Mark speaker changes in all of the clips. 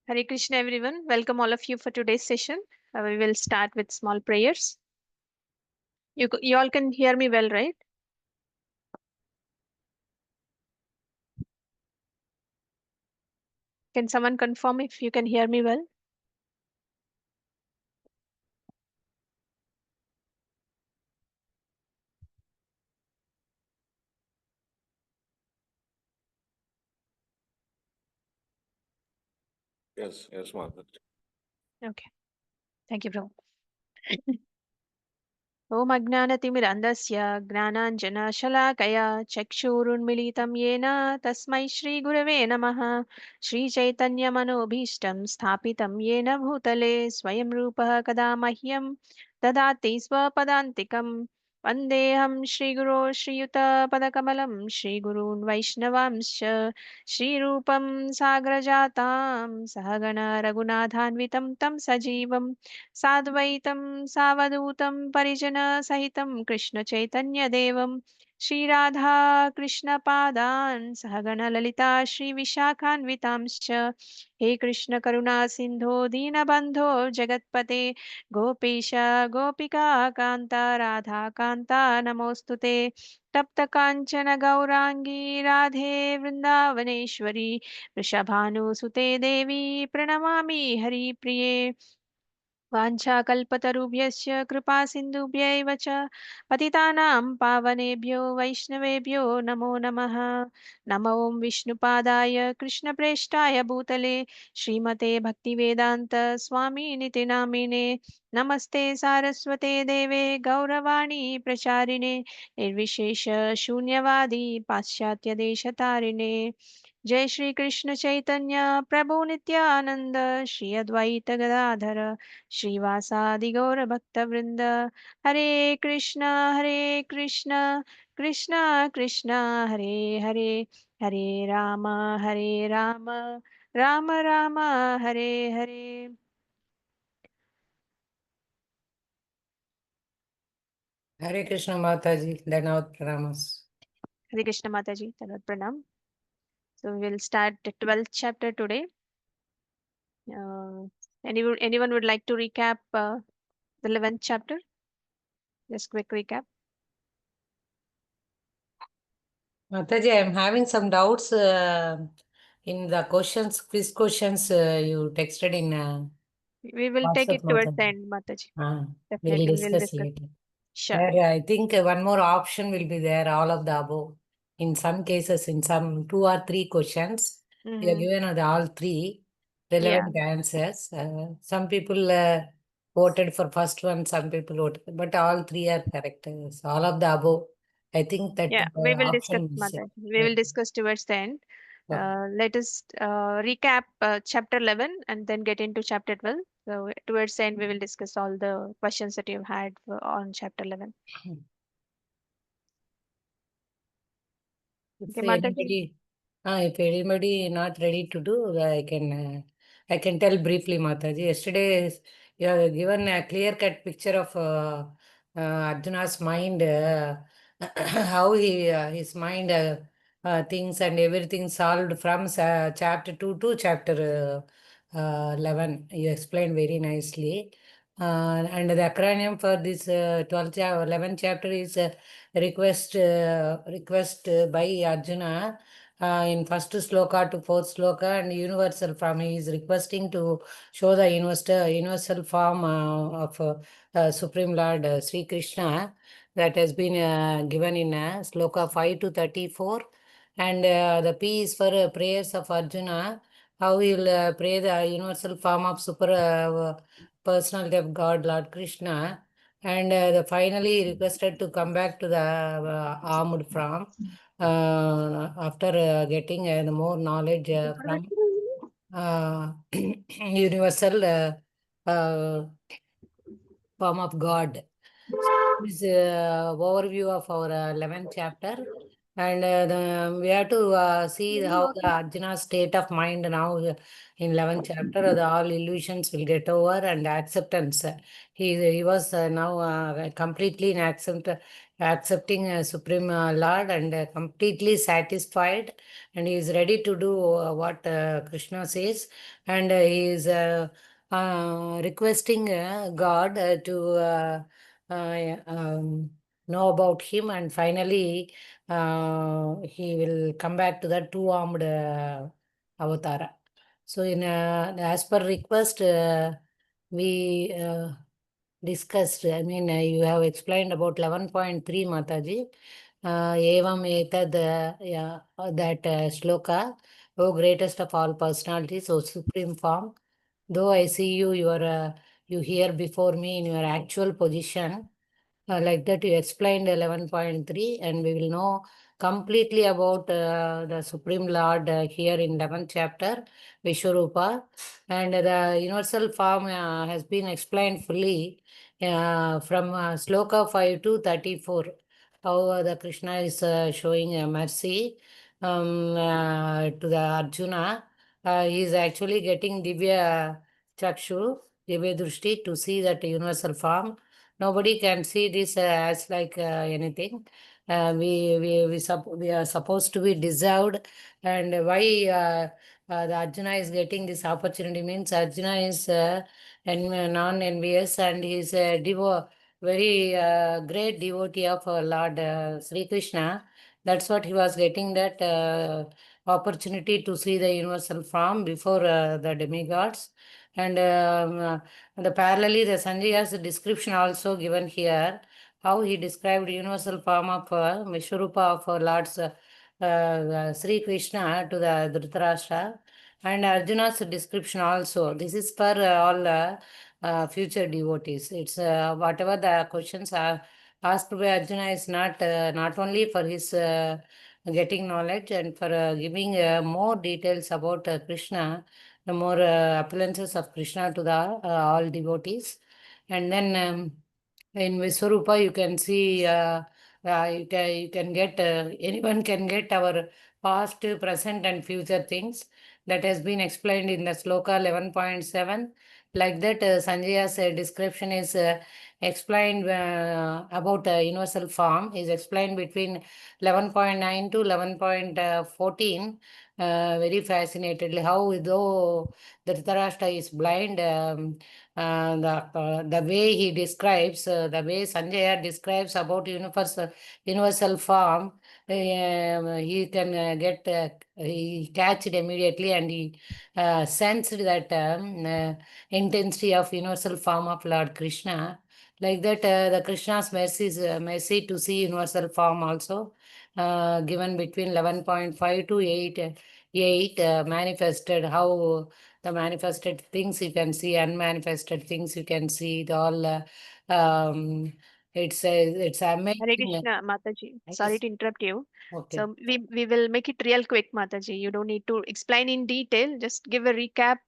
Speaker 1: Hare Krishna, everyone. Welcome all of you for today's session. We will start with small prayers. You all can hear me well, right? Can someone confirm if you can hear me well?
Speaker 2: Yes, Mataji.
Speaker 1: Okay. Thank you, bro. ॐ अज्ञानतिमिरन्धस्य ज्ञानाञ्जनशलाकया चक्षुरुन्मिलितं येन तस्मै श्रीगुरवे नमः श्रीचैतन्यमनोभीष्टं स्थापितं येन भूतले स्वयं रूपः कदा मह्यं ददाति स्वपदान्तिकं वन्देऽहं श्रीगुरो श्रीयुतपदकमलं श्रीगुरून् वैष्णवांश्च श्रीरूपं साग्रजातां सहगण रघुनाथान्वितं तं सजीवं साद्वैतं सावधूतं परिजनसहितं कृष्णचैतन्यदेवं श्रीराधा कृष्णपादान् सहगणललिता श्रीविशाखान्वितांश्च हे कृष्णकरुणा सिन्धो दीनबन्धो जगत्पते गोपीश गोपिका कान्ता राधाकान्ता नमोऽस्तु ते तप्तकाञ्चन गौराङ्गी राधे वृन्दावनेश्वरी वृषभानुसुते देवी प्रणमामि हरिप्रिये वाञ्छाकल्पतरुभ्यश्च कृपासिन्धुभ्यैव च पतितानां पावनेभ्यो वैष्णवेभ्यो नमो नमः नमो विष्णुपादाय कृष्णप्रेष्ठाय भूतले श्रीमते भक्तिवेदान्त स्वामिनिति नामिने नमस्ते सारस्वते देवे गौरवाणी प्रचारिणे निर्विशेष शून्यवादी पाश्चात्यदेशतारिणे जय श्री कृष्ण चैतन्य प्रभु नित्यानंद श्री अद्वैत गदाधर श्रीवासादि गौरभक्तवृंद हरे Krishna Krishna Krishna Hare Hare Hare Ram Ram Ram Hare Hare
Speaker 3: Hare Krishna Mataji, Dhanavad Pranamas.
Speaker 1: हरे कृष्ण माता जी धन्यवाद प्रणाम. So we will start the 12th chapter today. Anyone would like to recap the 11th chapter? Just quick recap.
Speaker 3: Mataji, I am having some doubts in the questions, quiz questions you texted in
Speaker 1: We will take
Speaker 3: WhatsApp,
Speaker 1: it towards the
Speaker 3: Mataji.
Speaker 1: end, Mataji.
Speaker 3: We will
Speaker 1: Definitely, we will
Speaker 3: discuss
Speaker 1: discuss.
Speaker 3: later.
Speaker 1: Sure.
Speaker 3: There, I think one more option will be there, all of the above. In some cases, in some 2 or 3 questions, you are
Speaker 1: Mm-hmm.
Speaker 3: given all 3
Speaker 1: Yeah.
Speaker 3: relevant answers. Some people voted for first one, some people voted, but all 3 are correct. So all of the above, I think that
Speaker 1: Yeah, we will discuss,
Speaker 3: option is
Speaker 1: Mataji. We
Speaker 3: yeah.
Speaker 1: will discuss towards the end.
Speaker 3: Okay.
Speaker 1: Let us recap chapter 11 and then get into chapter 12. So, towards the end, we will discuss all the questions that you've had on chapter 11.
Speaker 3: If
Speaker 1: Okay, Mataji.
Speaker 3: anybody not ready to do, I can tell briefly, Mataji. Yesterday, you have given a clear-cut picture of Arjuna's mind, how his mind thinks and everything solved from chapter 2 to chapter 11. You explained very nicely. And the acronym for this 11th chapter is request by Arjuna in first sloka to fourth sloka, and universal form. He is requesting to show the universal form of Supreme Lord Sri Krishna that has been given in sloka 5 to 34. And the P is for prayers of Arjuna, how he will pray the universal form of super personality of God, Lord Krishna. And finally requested to come back to the armed form after getting more knowledge from universal uh, form of God. So this overview of our 11th chapter. And we have to see how the Arjuna's state of mind now in 11th chapter. The all illusions will get over and acceptance. He was now completely in accepting Supreme Lord and completely satisfied, and he is ready to do what Krishna says, and he is requesting God uh, um, know about him, and finally he will come back to the two-armed avatara. So, as per request, we discussed. I mean, you have explained about 11.3, Mataji. Evam etad, yeah, that shloka, O greatest of all personalities, O supreme form. Though I see you, you here before me in your actual position. Like that, you explained 11.3, and we will know completely about the Supreme Lord here in 11th chapter, Vishwarupa. And the universal form has been explained fully from Sloka 5 to 34. How the Krishna is showing mercy to the Arjuna. He is actually getting Divya Chakshu, Divya Drushti, to see that universal form. Nobody can see this as like anything. We are supposed to be deserved, and why the Arjuna is getting this opportunity means Arjuna is non-envious, and he is a very great devotee of Lord Sri Krishna. That's what he was getting, that opportunity to see the universal form before the demigods. And the parallelly, the Sanjaya's description also given here, how he described universal form of Vishwarupa of Lord's Sri Krishna to the Dhritarashtra, and Arjuna's description also. This is for all future devotees. It's whatever the questions are asked by Arjuna is not only for his getting knowledge and for giving more details about Krishna, the more appearances of Krishna to the all devotees. And then in Viswarupa, you can see, you can get, anyone can get our past, present, and future things that has been explained in the Sloka 11.7. Like that, Sanjaya's description is explained about universal form, is explained between 11.9 to 11.14. Very fascinatedly, how though Dhritarashtra is blind, the way he describes, the way Sanjaya describes about universal form, he can he catch it immediately, and he sensed that intensity of universal form of Lord Krishna. Like that, the Krishna's mercy is mercy to see universal form also, given between 11.5 to 8 manifested, how the manifested things you can see, unmanifested things you can see, it all it's
Speaker 1: Hare
Speaker 3: amazing.
Speaker 1: Krishna, Mataji. Sorry
Speaker 3: Yes.
Speaker 1: to interrupt you.
Speaker 3: Okay.
Speaker 1: So we will make it real quick, Mataji. You don't need to explain in detail. Just give a recap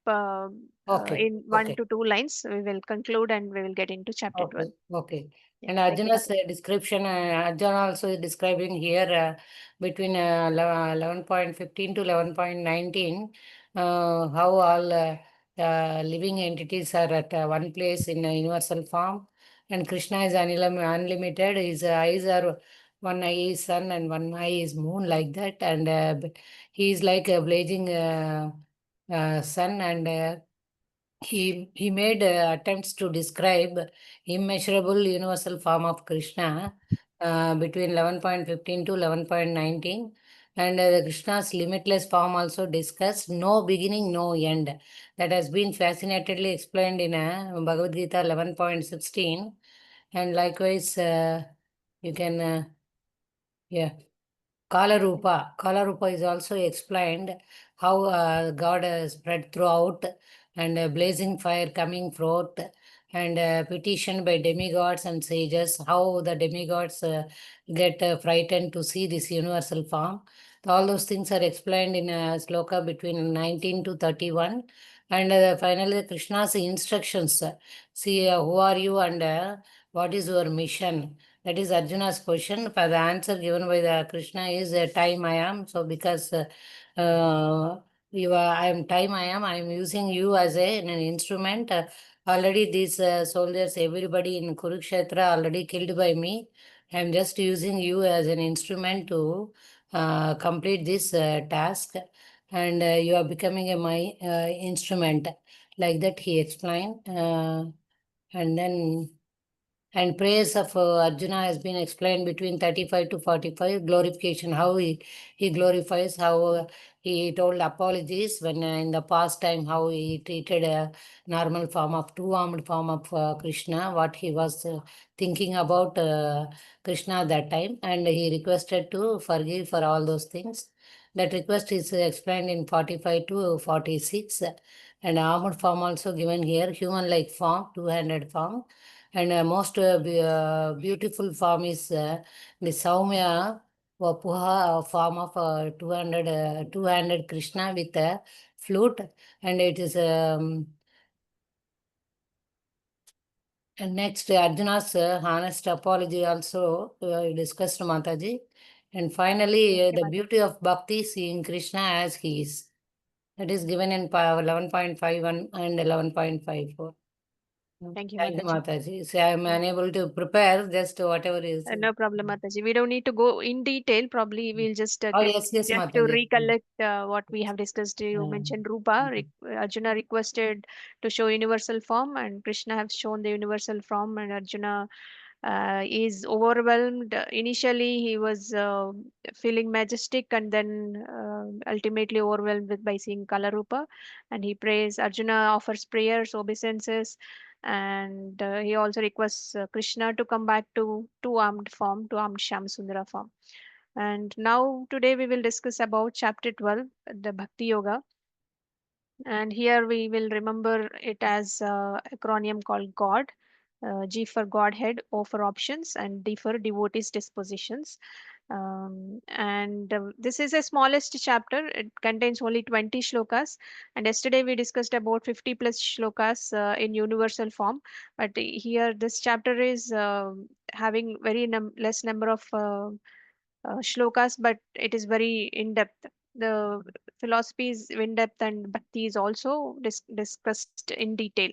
Speaker 3: Okay.
Speaker 1: in one
Speaker 3: Okay.
Speaker 1: to two lines. We will conclude and we will get into chapter
Speaker 3: Okay,
Speaker 1: 12.
Speaker 3: okay.
Speaker 1: Yeah,
Speaker 3: And
Speaker 1: thank you.
Speaker 3: Arjuna's description, Arjuna also is describing here between 11.15 to 11.19, how all living entities are at one place in a universal form. And Krishna is unlimited. His eyes are, one eye is sun and one eye is moon, like that. And he is like a blazing sun, and he made attempts to describe immeasurable universal form of Krishna between 11.15 to 11.19, and the Krishna's limitless form also discussed, no beginning, no end. That has been fascinatedly explained in Bhagavad Gita 11.16, and likewise you can yeah. Kala Rupa is also explained, how God spread throughout, and blazing fire coming forth, and petitioned by demigods and sages, how the demigods get frightened to see this universal form. All those things are explained in a sloka between 19 to 31. And finally, Krishna's instructions. See, who are you, and what is your mission? That is Arjuna's question. For the answer given by the Krishna is time I am. So because you are, I am time I am using you as an instrument. Already these soldiers, everybody in Kurukshetra already killed by me. I am just using you as an instrument to complete this task, and you are becoming my instrument. Like that, he explained. And then praise of Arjuna has been explained between 35 to 45. Glorification, how he glorifies, how he told apologies when in the past time, how he treated a normal form of two-armed form of Krishna, what he was thinking about Krishna that time, and he requested to forgive for all those things. That request is explained in 45 to 46. And armored form also given here, human-like form, two-handed form. And most beautiful form is the Saumya Vapuha form of two-handed Krishna with a flute. And it is and next Arjuna's honest apology also discussed, Mataji. And finally,
Speaker 1: Okay,
Speaker 3: the
Speaker 1: Mataji.
Speaker 3: beauty of bhakti, seeing Krishna as he is. That is given in 11.51 and 11.54.
Speaker 1: Thank you,
Speaker 3: Thank you,
Speaker 1: Mataji.
Speaker 3: Mataji. So I am unable to prepare just whatever is.
Speaker 1: No problem, Mataji. We don't need to go in detail. Probably we'll just
Speaker 3: Oh,
Speaker 1: get
Speaker 3: yes, yes,
Speaker 1: just to
Speaker 3: Mataji.
Speaker 1: recollect what we have discussed. You
Speaker 3: Mm.
Speaker 1: mentioned Rupa. Arjuna requested to show universal form, and Krishna have shown the universal form, and Arjuna is overwhelmed. Initially, he was feeling majestic, and then ultimately overwhelmed with by seeing Kalarupa. And he prays. Arjuna offers prayers, obeisances, and he also requests Krishna to come back to two-armed form, two-armed Shamsundara form. And now today we will discuss about chapter 12, the Bhakti Yoga. And here we will remember it as acronym called God. G for Godhead, O for options, and D for devotees' dispositions. And this is a smallest chapter. It contains only 20 shlokas. And yesterday we discussed about 50 plus shlokas in universal form. But here this chapter is having very less number of shlokas, but it is very in depth. The philosophy is in depth, and bhakti is also discussed in detail.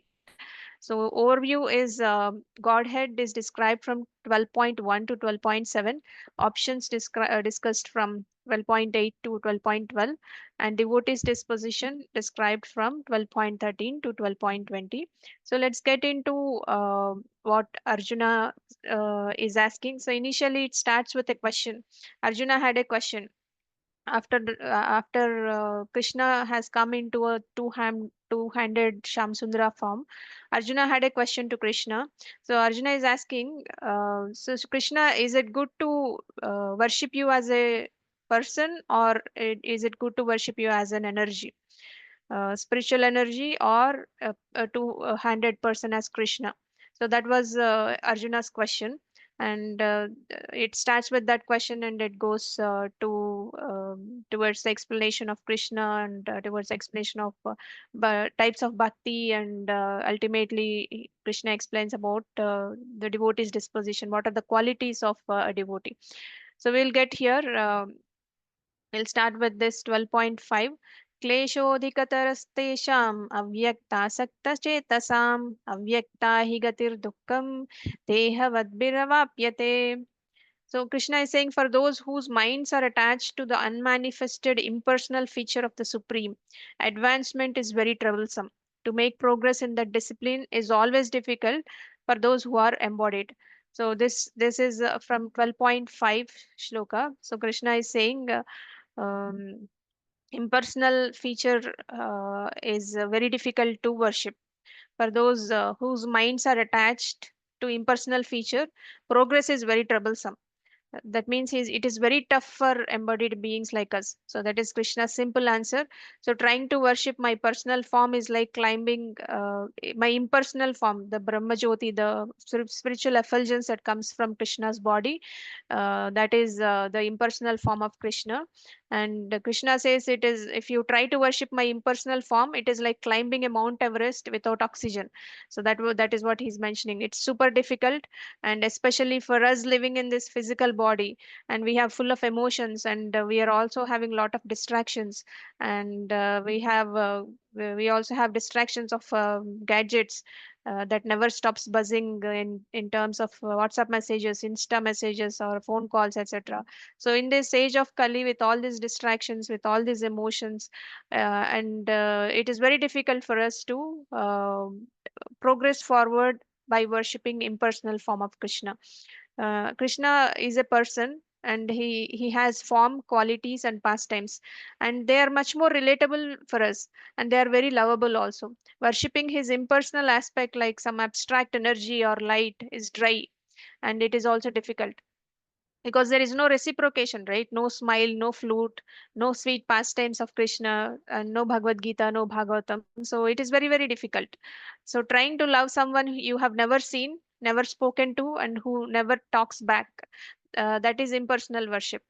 Speaker 1: So overview is Godhead is described from 12.1 to 12.7, options discussed from 12.8 to 12.12, and devotees disposition described from 12.13 to 12.20. So let's get into what Arjuna is asking. So initially it starts with a question. Arjuna had a question after Krishna has come into a two-handed Shamsundara form. Arjuna had a question to Krishna. So Arjuna is asking, so Krishna, is it good to worship you as a person, or is it good to worship you as an energy, spiritual energy, or a two-handed person as Krishna? So that was Arjuna's question, and it starts with that question, and it goes to towards the explanation of Krishna, and towards the explanation of types of bhakti, and ultimately Krishna explains about the devotee's disposition. What are the qualities of a devotee? So we'll get here. We'll start with this 12.5. क्लेशोऽधिकतरस्तेषाम् अव्यक्तासक्तचेतसाम् अव्यक्ता हि गतिर्दुःखम् देहवद्भिरवाप्यते. So Krishna is saying, for those whose minds are attached to the unmanifested impersonal feature of the Supreme, advancement is very troublesome. To make progress in that discipline is always difficult for those who are embodied. So this is from 12.5 shloka. So Krishna is saying um, impersonal feature is very difficult to worship. For those whose minds are attached to impersonal feature, progress is very troublesome. That means it is very tough for embodied beings like us. So that is Krishna's simple answer. So trying to worship my personal form is like climbing my impersonal form, the Brahma Jyoti, the spiritual effulgence that comes from Krishna's body. That is the impersonal form of Krishna. And Krishna says it is, if you try to worship my impersonal form, it is like climbing a Mount Everest without oxygen. So that is what he's mentioning. It's super difficult, and especially for us living in this physical body, and we have full of emotions, and we are also having a lot of distractions, and we also have distractions of gadgets that never stops buzzing in terms of WhatsApp messages, Insta messages, or phone calls, etc. So in this age of Kali, with all these distractions, with all these emotions, and it is very difficult for us to progress forward by worshipping impersonal form of Krishna. Krishna is a person, and he has form, qualities, and pastimes, and they are much more relatable for us, and they are very lovable also. Worshipping his impersonal aspect, like some abstract energy or light, is dry, and it is also difficult because there is no reciprocation, right? No smile, no flute, no sweet pastimes of Krishna, and no Bhagavad Gita, no Bhagavatam. So it is very, very difficult. So trying to love someone you have never seen, never spoken to, and who never talks back, that is impersonal worship.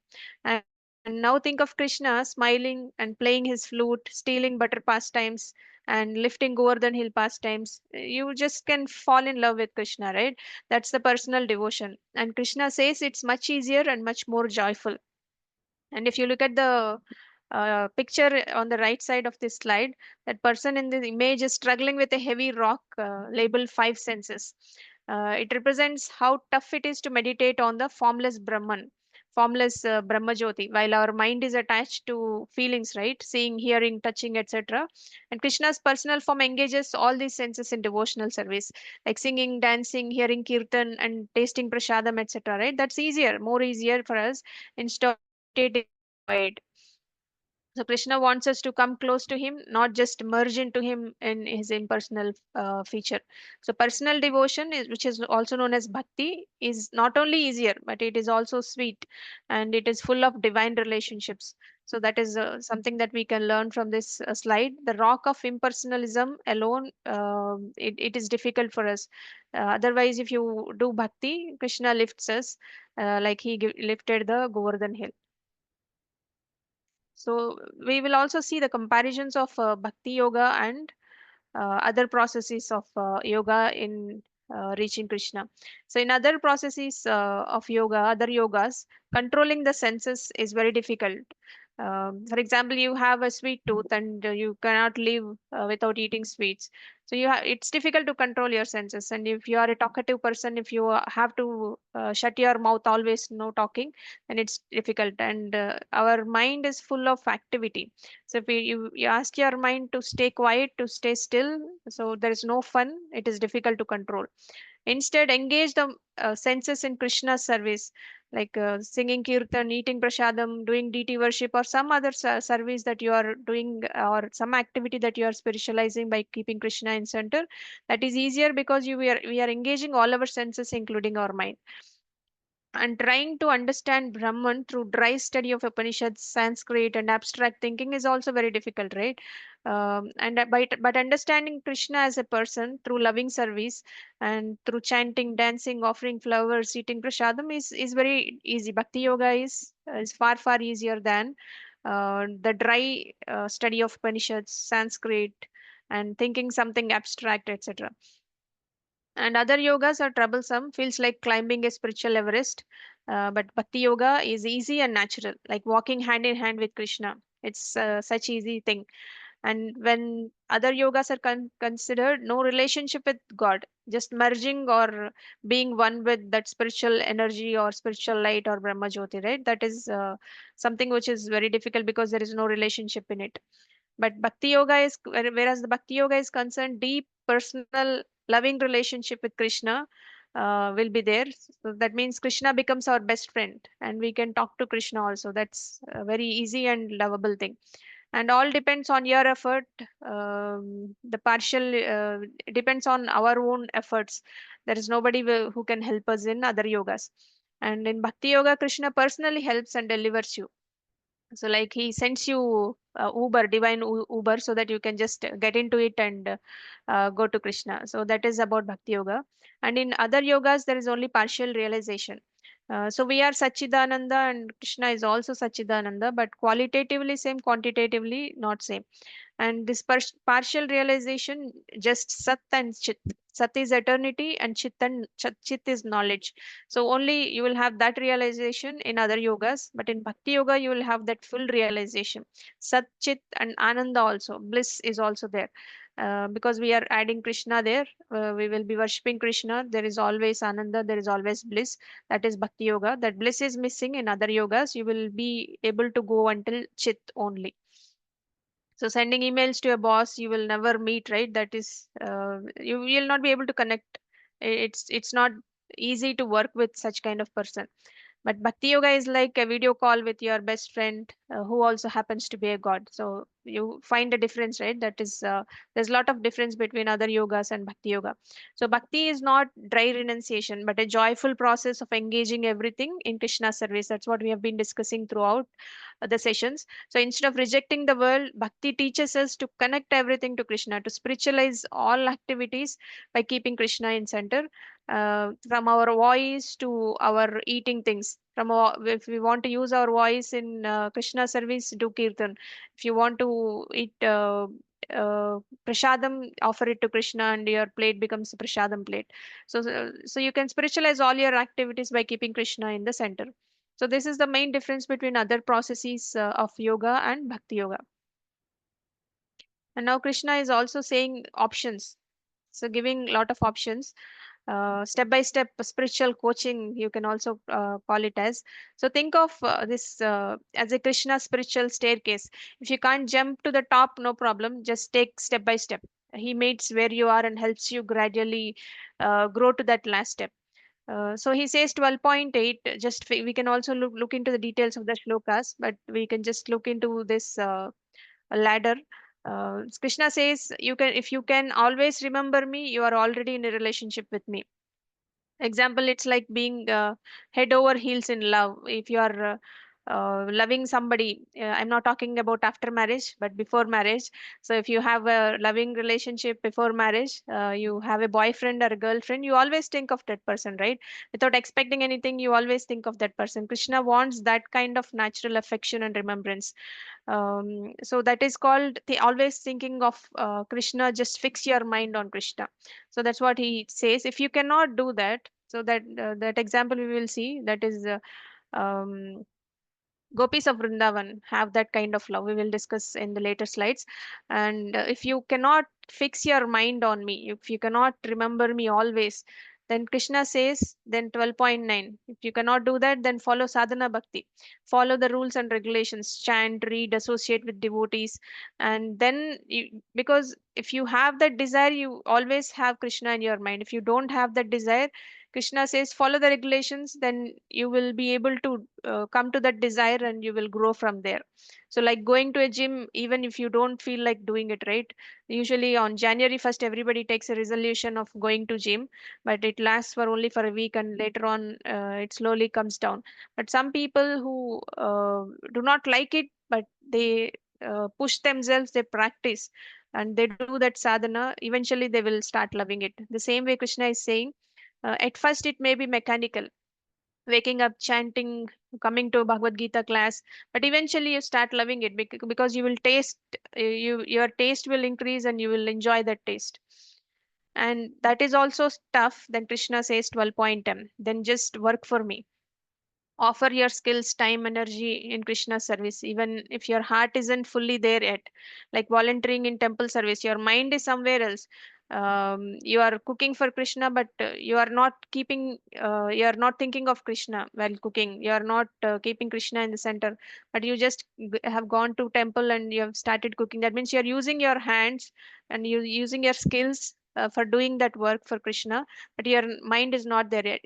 Speaker 1: And now think of Krishna smiling and playing his flute, stealing butter pastimes, and lifting Govardhan Hill pastimes. You just can fall in love with Krishna, right? That's the personal devotion. And Krishna says it's much easier and much more joyful. And if you look at the picture on the right side of this slide, that person in the image is struggling with a heavy rock labeled five senses. It represents how tough it is to meditate on the formless Brahman, formless Brahma Jyoti, while our mind is attached to feelings, right? Seeing, hearing, touching, etc. And Krishna's personal form engages all these senses in devotional service, like singing, dancing, hearing kirtan, and tasting prasadam, etc. Right? That's easier, more easier for us instead of meditating in the void. So Krishna wants us to come close to him, not just merge into him in his impersonal feature. So personal devotion, which is also known as bhakti, is not only easier, but it is also sweet, and it is full of divine relationships. So that is something that we can learn from this slide. The rock of impersonalism alone, it is difficult for us. Otherwise, if you do bhakti, Krishna lifts us, like he lifted the Govardhan hill. So we will also see the comparisons of bhakti yoga and other processes of yoga in reaching Krishna. So in other processes of yoga, other yogas, controlling the senses is very difficult. For example, you have a sweet tooth, and you cannot live without eating sweets. So it's difficult to control your senses. And if you are a talkative person, if you have to shut your mouth always, no talking, then it's difficult. And our mind is full of activity. So if you ask your mind to stay quiet, to stay still, so there is no fun, it is difficult to control. Instead, engage the senses in Krishna's service, like singing kirtan, eating prasadam, doing deity worship, or some other service that you are doing, or some activity that you are spiritualizing by keeping Krishna in center. That is easier because we are engaging all our senses, including our mind. And trying to understand Brahman through dry study of Upanishads, Sanskrit, and abstract thinking is also very difficult, right? But understanding Krishna as a person through loving service and through chanting, dancing, offering flowers, eating prasadam is very easy. Bhakti yoga is far far easier than the dry study of Upanishads, Sanskrit, and thinking something abstract, etc. And other yogas are troublesome, feels like climbing a spiritual Everest. But Bhakti yoga is easy and natural, like walking hand in hand with Krishna. It's such easy thing. And when other yogas are considered, no relationship with God, just merging or being one with that spiritual energy or spiritual light or Brahma Jyoti, right? That is something which is very difficult because there is no relationship in it. But Bhakti Yoga is, whereas the Bhakti Yoga is concerned, deep personal loving relationship with Krishna will be there. So that means Krishna becomes our best friend, and we can talk to Krishna also. That's a very easy and lovable thing. And all depends on your effort. The partial depends on our own efforts. There is nobody who can help us in other yogas. And in Bhakti Yoga, Krishna personally helps and delivers you. So like he sends you Uber, divine Uber, so that you can just get into it and go to Krishna. So that is about Bhakti Yoga. And in other yogas, there is only partial realization. So we are Sachidananda and Krishna is also Sachidananda, but qualitatively same, quantitatively not same. And this partial realization, just Sat and Chit. Sat is eternity and Chit is knowledge. So only you will have that realization in other yogas, but in Bhakti Yoga, you will have that full realization. Sat, Chit, and Ananda also. Bliss is also there. Because we are adding Krishna there, we will be worshipping Krishna. There is always Ananda, there is always bliss. That is Bhakti Yoga. That bliss is missing in other yogas. You will be able to go until Chit only. So sending emails to a boss you will never meet, right? That is, you will not be able to connect. It's not easy to work with such kind of person. But Bhakti Yoga is like a video call with your best friend who also happens to be a god. So you find a difference, right? That is, there's a lot of difference between other yogas and Bhakti Yoga. So Bhakti is not dry renunciation, but a joyful process of engaging everything in Krishna's service. That's what we have been discussing throughout the sessions. So instead of rejecting the world, Bhakti teaches us to connect everything to Krishna, to spiritualize all activities by keeping Krishna in center. From our voice to our eating things. From our, if we want to use our voice in Krishna service, do kirtan. If you want to eat prasadam, offer it to Krishna, and your plate becomes a prasadam plate. So you can spiritualize all your activities by keeping Krishna in the center. So this is the main difference between other processes of yoga and Bhakti Yoga. And now Krishna is also saying options. So giving a lot of options, step by step spiritual coaching, you can also call it as. So think of this as a Krishna spiritual staircase. If you can't jump to the top, no problem, just take step by step. He meets where you are and helps you gradually grow to that last step. So he says 12.8. Just we can also look into the details of the shlokas, but we can just look into this ladder. Krishna says, "You can, if you can always remember me, you are already in a relationship with me." Example, it's like being head over heels in love. If you are loving somebody, I'm not talking about after marriage, but before marriage. So if you have a loving relationship before marriage, you have a boyfriend or a girlfriend, you always think of that person, right? Without expecting anything, you always think of that person. Krishna wants that kind of natural affection and remembrance. So that is called the always thinking of Krishna. Just fix your mind on Krishna. So that's what he says. If you cannot do that, so that example we will see, that is um, gopis of Vrindavan have that kind of love. We will discuss in the later slides. And if you cannot fix your mind on me, if you cannot remember me always, then Krishna says, then 12.9. If you cannot do that, then follow sadhana bhakti. Follow the rules and regulations, chant, read, associate with devotees. And then, because if you have that desire, you always have Krishna in your mind. If you don't have that desire, Krishna says, follow the regulations, then you will be able to come to that desire and you will grow from there. So, like going to a gym, even if you don't feel like doing it, right? Usually on January 1st, everybody takes a resolution of going to gym, but it lasts for only for a week and later on it slowly comes down. But some people who do not like it, but they push themselves, they practice and they do that sadhana, eventually they will start loving it. The same way Krishna is saying, at first, it may be mechanical, waking up, chanting, coming to Bhagavad Gita class, but eventually you start loving it because you will taste, your taste will increase and you will enjoy that taste. And that is also tough. Then Krishna says 12.10, then just work for me. Offer your skills, time, energy in Krishna's service, even if your heart isn't fully there yet. Like volunteering in temple service, your mind is somewhere else. You are cooking for Krishna, but you are not thinking of Krishna while cooking. You are not keeping Krishna in the center, but you just have gone to temple and you have started cooking. That means you are using your hands and you using your skills for doing that work for Krishna, but your mind is not there yet.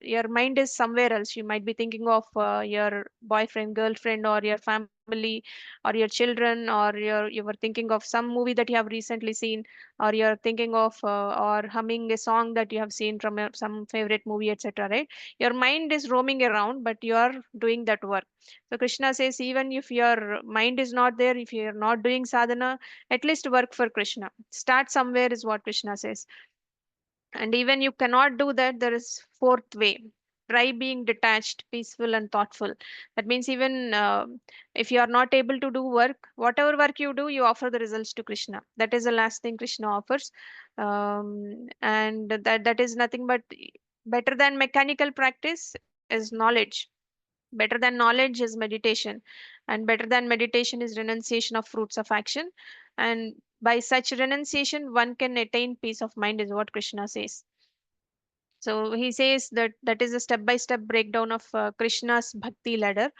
Speaker 1: Your mind is somewhere else. You might be thinking of your boyfriend, girlfriend, or your family, family or your children, or you were thinking of some movie that you have recently seen, or you're thinking of or humming a song that you have seen from some favorite movie, etc., right? Your mind is roaming around, but you are doing that work. So Krishna says, even if your mind is not there, if you're not doing sadhana, at least work for Krishna. Start somewhere is what Krishna says. And even you cannot do that, there is fourth way. Try being detached, peaceful, and thoughtful. That means even if you are not able to do work, whatever work you do, you offer the results to Krishna. That is the last thing Krishna offers. And that is nothing but better than mechanical practice is knowledge. Better than knowledge is meditation, and better than meditation is renunciation of fruits of action. And by such renunciation, one can attain peace of mind, is what Krishna says. So he says that that is a step-by-step breakdown of Krishna's bhakti ladder.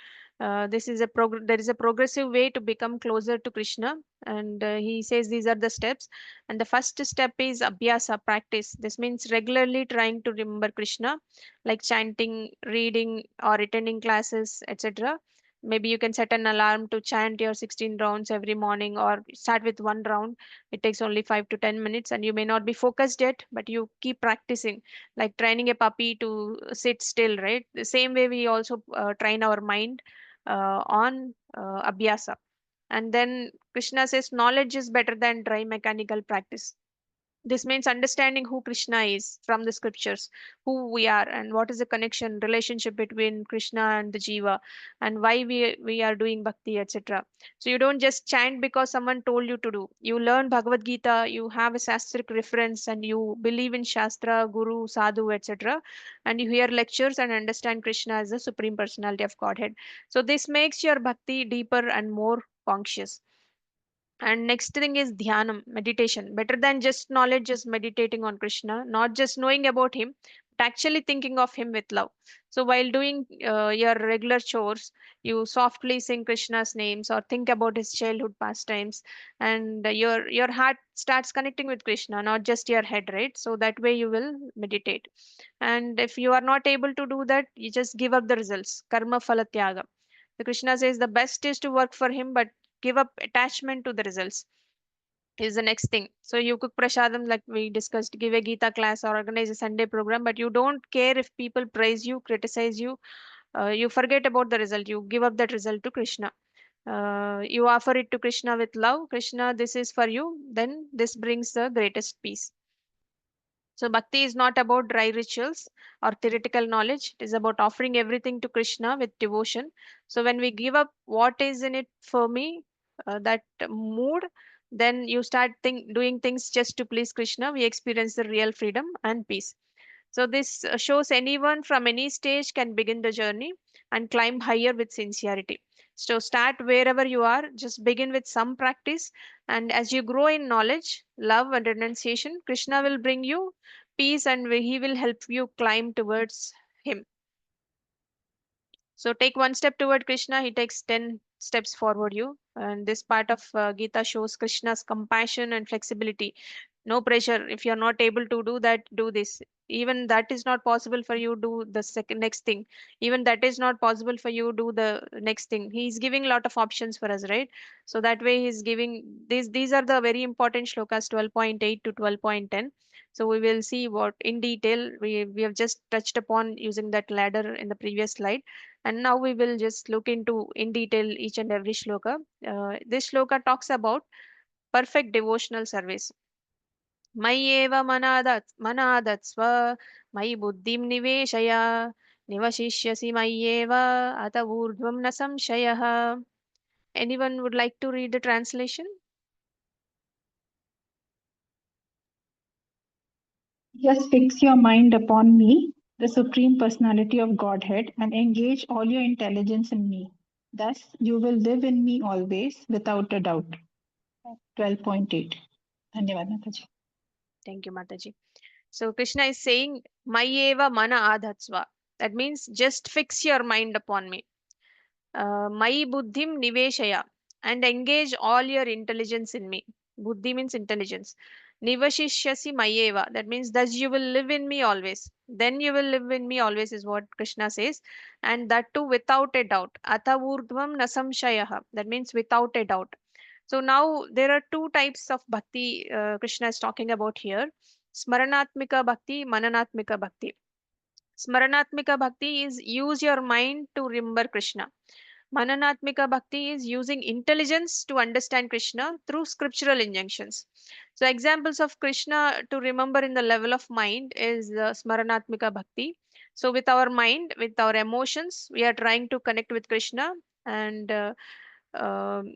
Speaker 1: This is there is a progressive way to become closer to Krishna, and he says these are the steps. And the first step is abhyasa, practice. This means regularly trying to remember Krishna, like chanting, reading, or attending classes, etc. Maybe you can set an alarm to chant your 16 rounds every morning, or start with one round. It takes only 5 to 10 minutes, and you may not be focused yet, but you keep practicing, like training a puppy to sit still, right? The same way we also train our mind on abhyasa. And then Krishna says knowledge is better than dry mechanical practice. This means understanding who Krishna is from the scriptures, who we are, and what is the connection, relationship between Krishna and the Jiva, and why we are doing bhakti, etc. So you don't just chant because someone told you to do. You learn Bhagavad Gita, you have a Shastric reference, and you believe in Shastra, Guru, Sadhu, etc. And you hear lectures and understand Krishna as the Supreme Personality of Godhead. So this makes your bhakti deeper and more conscious. And next thing is dhyanam, meditation. Better than just knowledge is meditating on Krishna, not just knowing about him, but actually thinking of him with love. So while doing your regular chores, you softly sing Krishna's names or think about his childhood pastimes, and your heart starts connecting with Krishna, not just your head, right? So that way you will meditate. And if you are not able to do that, you just give up the results. Karma phala tyaga. The Krishna says the best is to work for him, but give up attachment to the results is the next thing. So you cook prasadam like we discussed, give a Gita class or organize a Sunday program, but you don't care if people praise you, criticize you. You forget about the result. You give up that result to Krishna. You offer it to Krishna with love. Krishna, this is for you. Then this brings the greatest peace. So bhakti is not about dry rituals or theoretical knowledge. It is about offering everything to Krishna with devotion. So when we give up what is in it for me, that mood, then you start doing things just to please Krishna. We experience the real freedom and peace. So this shows anyone from any stage can begin the journey and climb higher with sincerity. So start wherever you are, just begin with some practice, and as you grow in knowledge, love and renunciation, Krishna will bring you peace, and he will help you climb towards him. So take one step toward Krishna, he takes 10 steps forward you. And this part of Gita shows Krishna's compassion and flexibility. No pressure. If you're not able to do that, do this. Even that is not possible for you, do the second next thing. Even that is not possible for you, do the next thing. He's giving a lot of options for us, right? So that way he's giving these are the very important shlokas 12.8 to 12.10. So we will see what in detail. We have just touched upon using that ladder in the previous slide, and now we will just look into in detail each and every shloka. This shloka talks about perfect devotional service. मय्येव मनादत्स्व मयि बुद्धिं निवेशय निवशिष्यसि मय्येव अत ऊर्ध्वं न संशयः. Anyone would like to read the translation?
Speaker 2: Just fix your mind upon me, the Supreme Personality of Godhead, and engage all your intelligence in me. Thus, you will live in me always, without a doubt. 12.8. धन्यवाद माताजी.
Speaker 1: Thank you, Mataji. So Krishna is saying, Mayeva mana adhatsva. That means just fix your mind upon me. Mai buddhim niveshaya, and engage all your intelligence in me. Buddhi means intelligence. Nivashishyasi mayeva. That means, thus you will live in me always. Then you will live in me always, is what Krishna says. And that too without a doubt. Atha urdhvam nasamshayaha. That means without a doubt. So now there are two types of bhakti Krishna is talking about here. Smaranatmika bhakti, mananatmika bhakti. Smaranatmika bhakti is use your mind to remember Krishna. Mananatmika bhakti is using intelligence to understand Krishna through scriptural injunctions. So examples of Krishna to remember in the level of mind is Smaranatmika bhakti. So with our mind, with our emotions, we are trying to connect with Krishna, and um,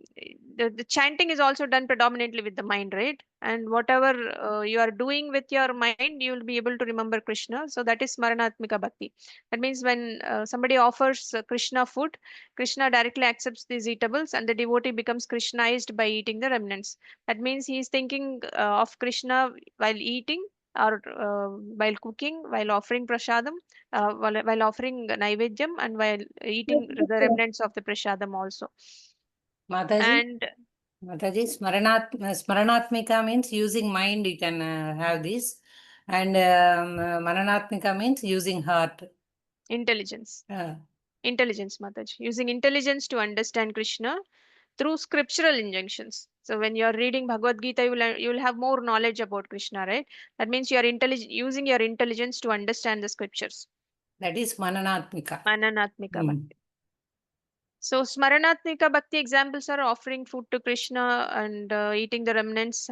Speaker 1: the chanting is also done predominantly with the mind, right? And whatever you are doing with your mind, you will be able to remember Krishna. So that is Smaranatmika bhakti. That means when somebody offers Krishna food, Krishna directly accepts these eatables, and the devotee becomes Krishnaized by eating the remnants. That means he is thinking of Krishna while eating, or while cooking, while offering prasadam, while offering naivedyam, and while eating the remnants of the prasadam also.
Speaker 3: Mataji,
Speaker 1: And
Speaker 3: Mataji, Smaranatmika means using mind, you can have this. And Mananatmika means using heart.
Speaker 1: intelligence.
Speaker 3: Uh,
Speaker 1: Intelligence, Mataji. Using intelligence to understand Krishna through scriptural injunctions. So when you are reading Bhagavad Gita, you will have more knowledge about Krishna, right? That means you are using your intelligence to understand the scriptures.
Speaker 3: that is Mananatmika.
Speaker 1: Mananatmika
Speaker 3: Mm.
Speaker 1: bhakti. So Smaranatmika bhakti examples are offering food to Krishna and eating the remnants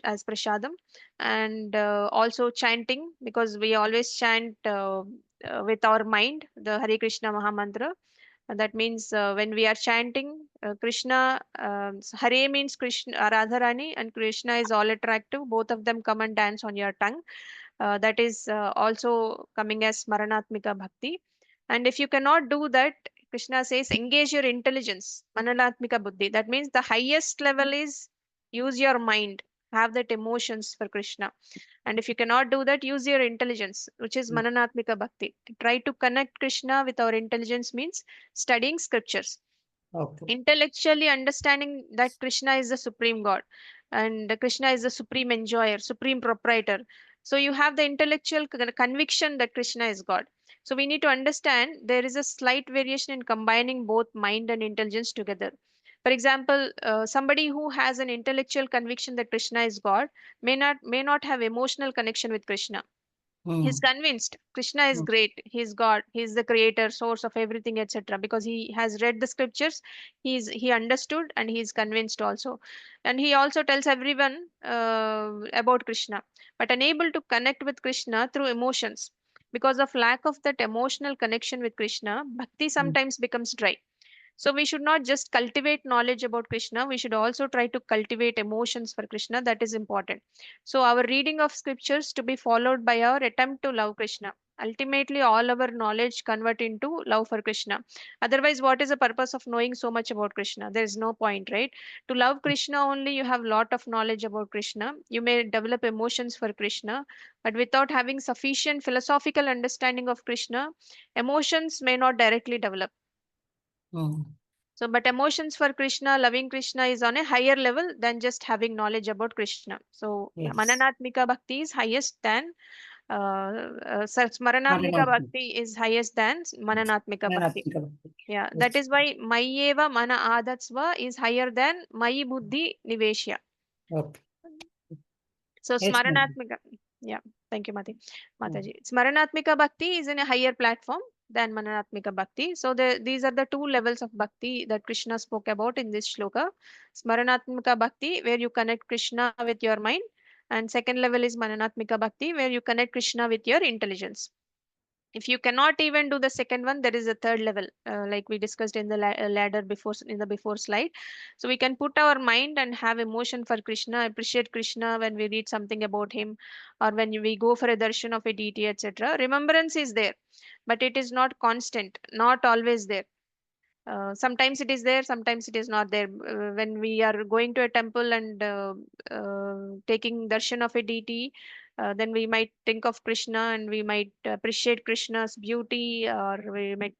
Speaker 1: as prasadam, and also chanting, because we always chant with our mind the Hare Krishna Maha Mantra. And that means when we are chanting Krishna, Hare means Krishna, Radharani, and Krishna is all attractive. Both of them come and dance on your tongue. That is also coming as Smaranatmika bhakti. And if you cannot do that, Krishna says, engage your intelligence, Mananatmika buddhi. That means the highest level is use your mind, have that emotions for Krishna. And if you cannot do that, use your intelligence, which is Mananatmika bhakti. Try to connect Krishna with our intelligence means studying scriptures,
Speaker 3: Okay.
Speaker 1: intellectually understanding that Krishna is the supreme God, and Krishna is the supreme enjoyer, supreme proprietor. So you have the intellectual conviction that Krishna is God. So we need to understand there is a slight variation in combining both mind and intelligence together. For example, somebody who has an intellectual conviction that Krishna is God may not have emotional connection with Krishna. He's
Speaker 3: Mm.
Speaker 1: convinced Krishna is
Speaker 3: Mm.
Speaker 1: great, he's God, he's the creator, source of everything, etc., because he has read the scriptures, he understood, and he's convinced also. And he also tells everyone about Krishna, but unable to connect with Krishna through emotions. Because of lack of that emotional connection with Krishna, bhakti
Speaker 3: Mm.
Speaker 1: sometimes becomes dry. So we should not just cultivate knowledge about Krishna, we should also try to cultivate emotions for Krishna. That is important. So our reading of scriptures to be followed by our attempt to love Krishna. Ultimately, all our knowledge convert into love for Krishna. Otherwise, what is the purpose of knowing so much about Krishna? There is no point, right? To love Krishna only, you have lot of knowledge about Krishna. You may develop emotions for Krishna, but without having sufficient philosophical understanding of Krishna, emotions may not directly develop.
Speaker 3: Mm.
Speaker 1: So, but emotions for Krishna, loving Krishna is on a higher level than just having knowledge about Krishna. So, yeah,
Speaker 3: Yes.
Speaker 1: Mananatmika Bhakti is highest than, Smaranatmika
Speaker 3: Mananatmika.
Speaker 1: Bhakti is highest than Mananatmika Bhakti.
Speaker 3: Mananatmika.
Speaker 1: Yeah, that
Speaker 3: Yes.
Speaker 1: is why Mayeva Mana Adatsva is higher than Mayi Buddhi Niveshya.
Speaker 3: Okay.
Speaker 1: So
Speaker 3: Yes, ma'am.
Speaker 1: Smaranatmika, yeah, thank you, Mataji. Smaranatmika Bhakti is in a higher platform than Mananatmika Bhakti. So these are the two levels of Bhakti that Krishna spoke about in this shloka. Smaranatmika Bhakti, where you connect Krishna with your mind, and second level is Mananatmika Bhakti, where you connect Krishna with your intelligence. If you cannot even do the second one, there is a third level, like we discussed in the ladder before, in the before slide. So we can put our mind and have emotion for Krishna, appreciate Krishna when we read something about him, or when we go for a darshan of a deity, etc. Remembrance is there, but it is not constant, not always there. Sometimes it is there, sometimes it is not there. When we are going to a temple and taking darshan of a deity, then we might think of Krishna and we might appreciate Krishna's beauty, or we might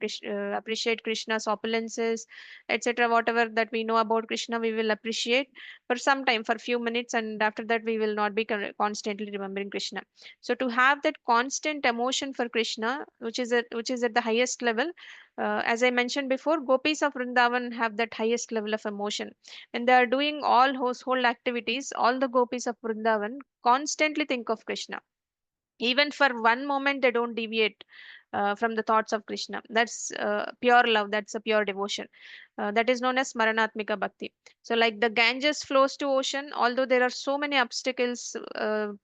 Speaker 1: appreciate Krishna's opulences, etc. Whatever that we know about Krishna, we will appreciate for some time, for few minutes, and after that we will not be constantly remembering Krishna. So to have that constant emotion for Krishna, which is at the highest level, as I mentioned before, gopis of Vrindavan have that highest level of emotion. When they are doing all household activities, all the gopis of Vrindavan constantly think of Krishna. Even for one moment, they don't deviate from the thoughts of Krishna. That's pure love, that's a pure devotion. That is known as Smaranatmika Bhakti. So, like the Ganges flows to ocean, although there are so many obstacles,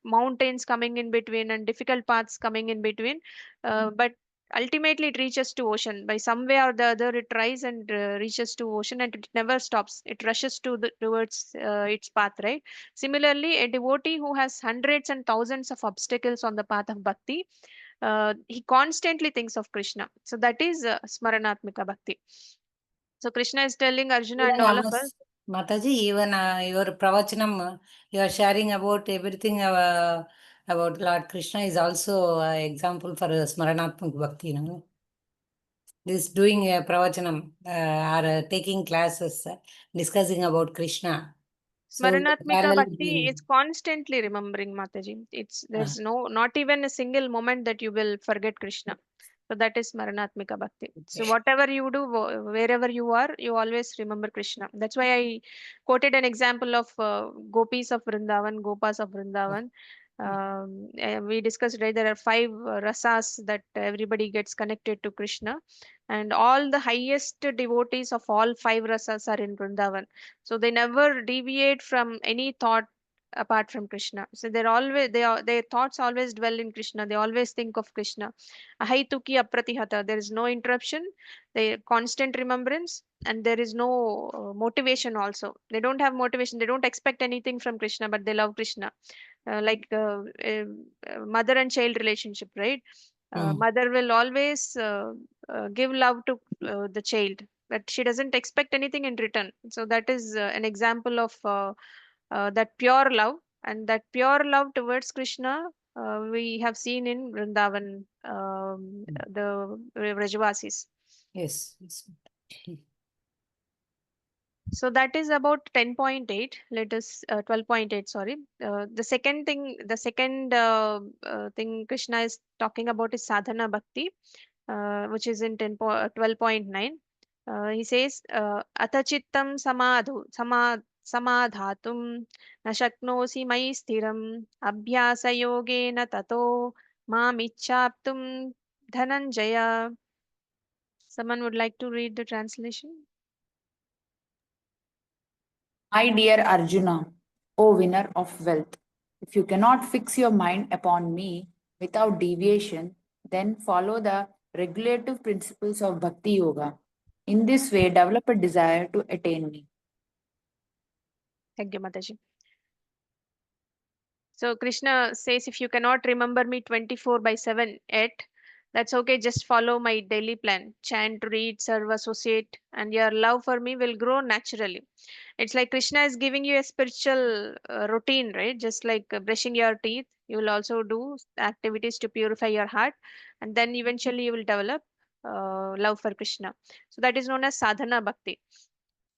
Speaker 1: mountains coming in between, and difficult paths coming in between, but ultimately it reaches to ocean. By some way or the other, it tries and reaches to ocean, and it never stops. It rushes towards its path, right? Similarly, a devotee who has hundreds and thousands of obstacles on the path of bhakti, he constantly thinks of Krishna. So that is Smaranatmika Bhakti. So Krishna is telling Arjuna and
Speaker 3: Even
Speaker 1: all of us.
Speaker 3: Mataji, even your pravachanam, you are sharing about everything about Lord Krishna is also an example for Smaranatmak Bhakti, you know. This doing a pravachanam or taking classes, discussing about Krishna. So the
Speaker 1: Smaranatmika
Speaker 3: parallel
Speaker 1: Bhakti is
Speaker 3: between,
Speaker 1: constantly remembering Mataji.
Speaker 3: uh,
Speaker 1: There's not even a single moment that you will forget Krishna. So that is Smaranatmika Bhakti. So
Speaker 3: okay.
Speaker 1: whatever you do, wherever you are, you always remember Krishna. That's why I quoted an example of gopis of Vrindavan, gopas of Vrindavan. We discussed, right, there are five rasas that everybody gets connected to Krishna, and all the highest devotees of all five rasas are in Vrindavan. So they never deviate from any thought apart from Krishna. So their thoughts always dwell in Krishna. They always think of Krishna. Ahaituki apratihata. There is no interruption. They constant remembrance, and there is no motivation also. They don't have motivation. They don't expect anything from Krishna, but they love Krishna. Mother and child relationship, right?
Speaker 3: Mm.
Speaker 1: Mother will always give love to the child, but she doesn't expect anything in return. So that is an example of that pure love, and that pure love towards Krishna we have seen in Vrindavan, the Vrajavasis.
Speaker 3: Yes, yes.
Speaker 1: So that is about 10.8. Let us 12.8. Sorry. The second thing Krishna is talking about is sadhana bhakti, which is in 12.9. He says, "Atachittam samadhatum na shaknosi mai sthiram abhyasa yogena tato mam ichchaptum dhananjaya." Someone would like to read the translation?
Speaker 4: My dear Arjuna, O winner of wealth, if you cannot fix your mind upon me without deviation, then follow the regulative principles of Bhakti Yoga. In this way, develop a desire to attain me.
Speaker 1: Thank you, Mataji. So Krishna says, if you cannot remember me 24 by 7 yet, that's okay. Just follow my daily plan. Chant, read, serve, associate, and your love for me will grow naturally. It's like Krishna is giving you a spiritual routine, right? Just like brushing your teeth, you will also do activities to purify your heart, and then eventually you will develop love for Krishna. So that is known as sadhana bhakti.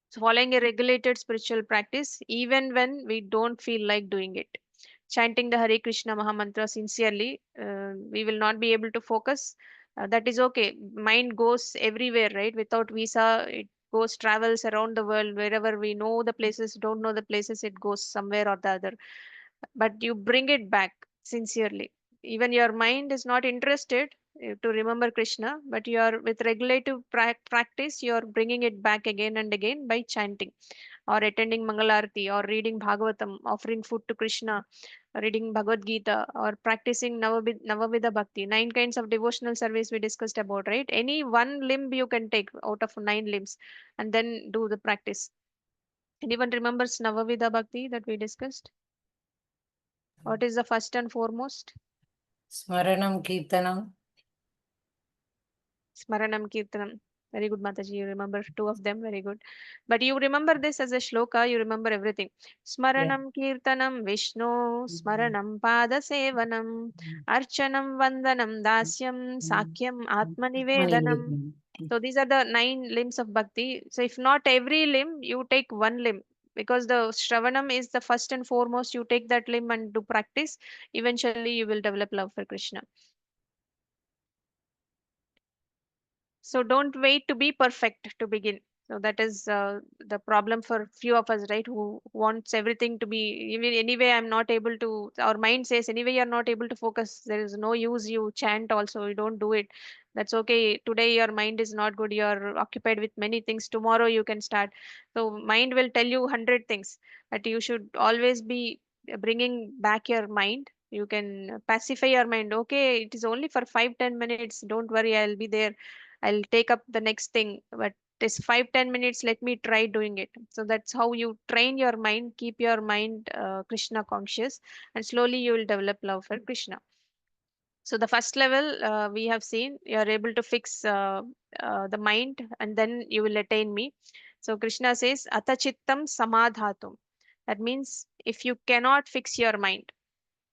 Speaker 1: So following a regulated spiritual practice, even when we don't feel like doing it. Chanting the Hare Krishna Mahamantra sincerely, we will not be able to focus. That is okay. Mind goes everywhere, right? Without visa, it goes, travels around the world. Wherever we know the places, don't know the places, it goes somewhere or the other. But you bring it back sincerely. Even your mind is not interested to remember Krishna, but you are with regulative practice, you are bringing it back again and again by chanting or attending Mangalarti or reading Bhagavatam, offering food to Krishna, reading Bhagavad-gita, or practicing Navavidha Bhakti. Nine kinds of devotional service we discussed about, right? Any one limb you can take out of nine limbs and then do the practice. Anyone remembers Navavidha Bhakti that we discussed? What is the first and foremost?
Speaker 3: Smaranam Kirtanam.
Speaker 1: Smaranam Kirtanam. Very good, Mataji. You remember two of them. Very good. But you remember this as a shloka. You remember everything.
Speaker 3: Yeah.
Speaker 1: Smaranam kirtanam Vishnu,
Speaker 3: Mhm.
Speaker 1: smaranam pada sevanam, archanam vandanam dasyam, sakyam atmanivedanam.
Speaker 3: Money.
Speaker 1: So these are the 9 limbs of bhakti. So if not every limb, you take one limb because the Shravanam is the first and foremost. You take that limb and do practice. Eventually, you will develop love for Krishna. So don't wait to be perfect to begin. So that is the problem for few of us, right? Who wants everything to be even anyway. I'm not able to. Our mind says anyway you're not able to focus. There is no use. You chant also. You don't do it. That's okay. Today your mind is not good. You're occupied with many things. Tomorrow you can start. So mind will tell you 100 things. That you should always be bringing back your mind. You can pacify your mind. Okay, it is only for 5-10 minutes. Don't worry. I'll be there. I'll take up the next thing, but this 5-10 minutes, let me try doing it. So that's how you train your mind, keep your mind Krishna conscious, and slowly you will develop love for Krishna. So the first level we have seen, you are able to fix the mind, and then you will attain me. So Krishna says, Atachittam samadhatum. That means if you cannot fix your mind,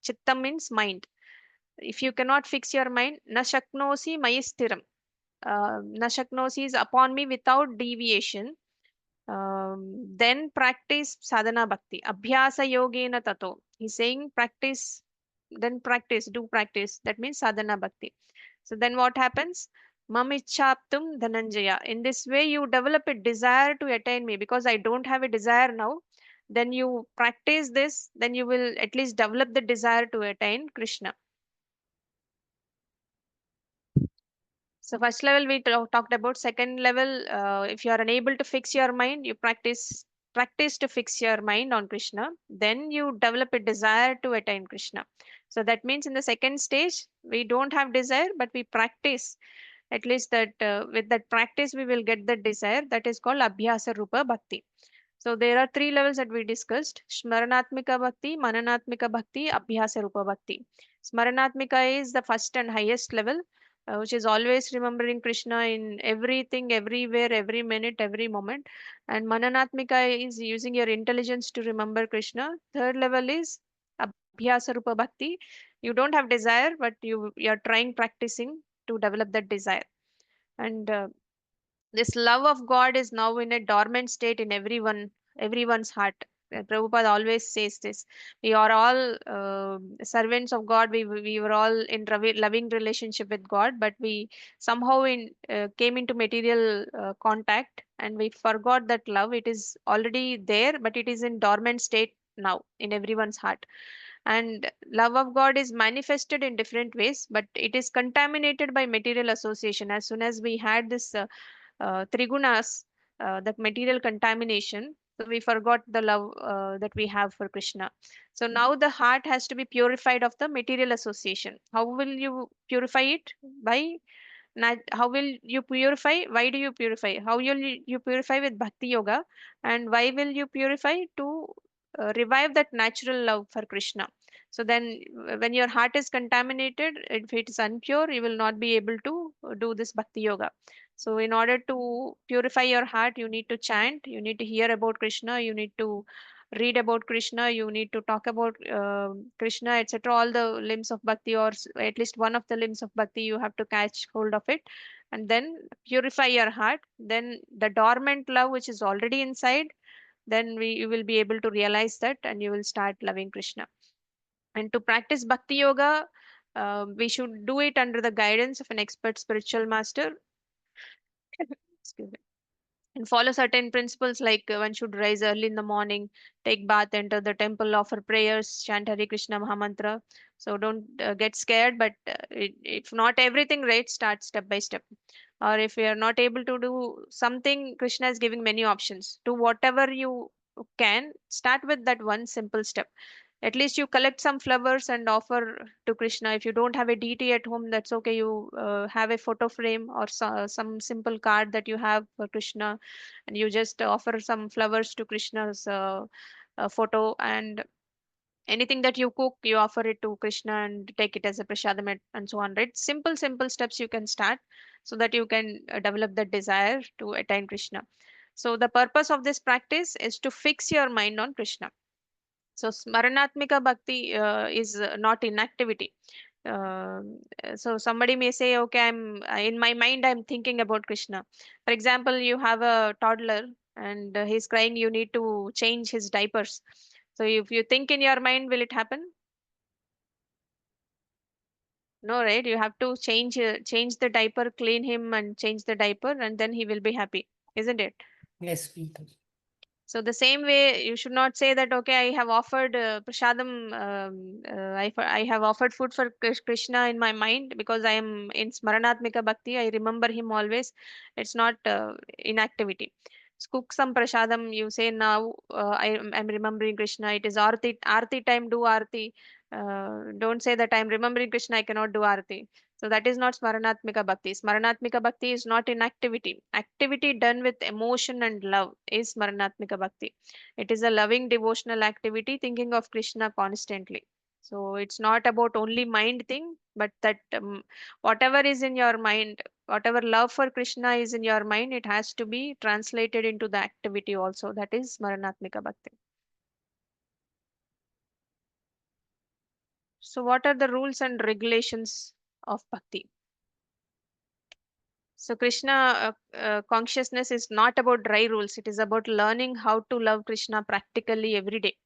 Speaker 1: chittam means mind. If you cannot fix your mind, na shaknosi mayistiram. Nashaknosi is upon me without deviation. Then practice sadhana bhakti. Abhyasa yogena tato. He's saying practice, then practice, do practice. That means sadhana bhakti. So then what happens? Mamichaptum dhananjaya. In this way, you develop a desire to attain me because I don't have a desire now. Then you practice this, then you will at least develop the desire to attain Krishna. So first level we talked about. Second level, if you are unable to fix your mind, you practice to fix your mind on Krishna. Then you develop a desire to attain Krishna. So that means in the second stage we don't have desire, but we practice. At least that with that practice we will get the desire. That is called Abhyasa Rupa Bhakti. So there are 3 levels that we discussed: Smaranatmika Bhakti, Mananatmika Bhakti, Abhyasa Rupa Bhakti. Smaranatmika is the first and highest level, which is always remembering Krishna in everything, everywhere, every minute, every moment. And Mananatmika is using your intelligence to remember Krishna. Third level is Abhyasa Rupa Bhakti. You don't have desire, but you're trying, practicing to develop that desire. And this love of God is now in a dormant state in everyone's heart. Prabhupada always says this. We are all servants of God. We were all in loving relationship with God, but we somehow came into material contact, and we forgot that love. It is already there, but it is in dormant state now in everyone's heart. And love of God is manifested in different ways, but it is contaminated by material association. As soon as we had this trigunas, that material contamination. So we forgot the love that we have for Krishna. So now the heart has to be purified of the material association. How will you purify it? By how will you purify? Why do you purify? How will you purify with bhakti yoga? And why will you purify? To revive that natural love for Krishna. So then, when your heart is contaminated, if it is impure, you will not be able to do this bhakti yoga. So, in order to purify your heart, you need to chant, you need to hear about Krishna, you need to read about Krishna, you need to talk about Krishna, etc. All the limbs of bhakti, or at least one of the limbs of bhakti, you have to catch hold of it and then purify your heart. Then the dormant love which is already inside, then you will be able to realize that and you will start loving Krishna. And to practice bhakti yoga, we should do it under the guidance of an expert spiritual master. Excuse me. And follow certain principles like one should rise early in the morning, take bath, enter the temple, offer prayers, chant Hare Krishna Mahamantra. So don't get scared, but if not everything right, start step by step. Or if you are not able to do something, Krishna is giving many options. Do whatever you can, start with that one simple step. At least you collect some flowers and offer to Krishna. If you don't have a deity at home, that's okay. You have a photo frame or some simple card that you have for Krishna, and you just offer some flowers to Krishna's photo. And Anything that you cook, you offer it to Krishna and take it as a prasadam and so on, right? Simple steps you can start so that you can develop the desire to attain Krishna. So the purpose of this practice is to fix your mind on Krishna. So smaranatmika bhakti is not inactivity. So somebody may say, okay, I'm in my mind, I'm thinking about Krishna. For example, you have a toddler and he's crying, you need to change his diapers. So if you think in your mind, will it happen? No, right? You have to change the diaper, clean him and change the diaper, and then he will be happy, isn't it?
Speaker 3: Yes, Peter.
Speaker 1: So the same way, you should not say that, okay, I have offered prasadam, I have offered food for Krishna in my mind because I am in Smaranatmika Bhakti. I remember him always. It's not inactivity. Cook some prasadam. You say now, I'm remembering Krishna. It is Arti time. Do Arti. Don't say that I'm remembering Krishna. I cannot do Arti. So that is not Smaranatmika Bhakti. Smaranatmika Bhakti is not in activity. Activity done with emotion and love is Smaranatmika Bhakti. It is a loving devotional activity, thinking of Krishna constantly. So it's not about only mind thing, but that whatever is in your mind, whatever love for Krishna is in your mind, it has to be translated into the activity also. That is Smaranatmika Bhakti. So what are the rules and regulations of Bhakti? So Krishna consciousness is not about dry rules. It is about learning how to love Krishna practically every day.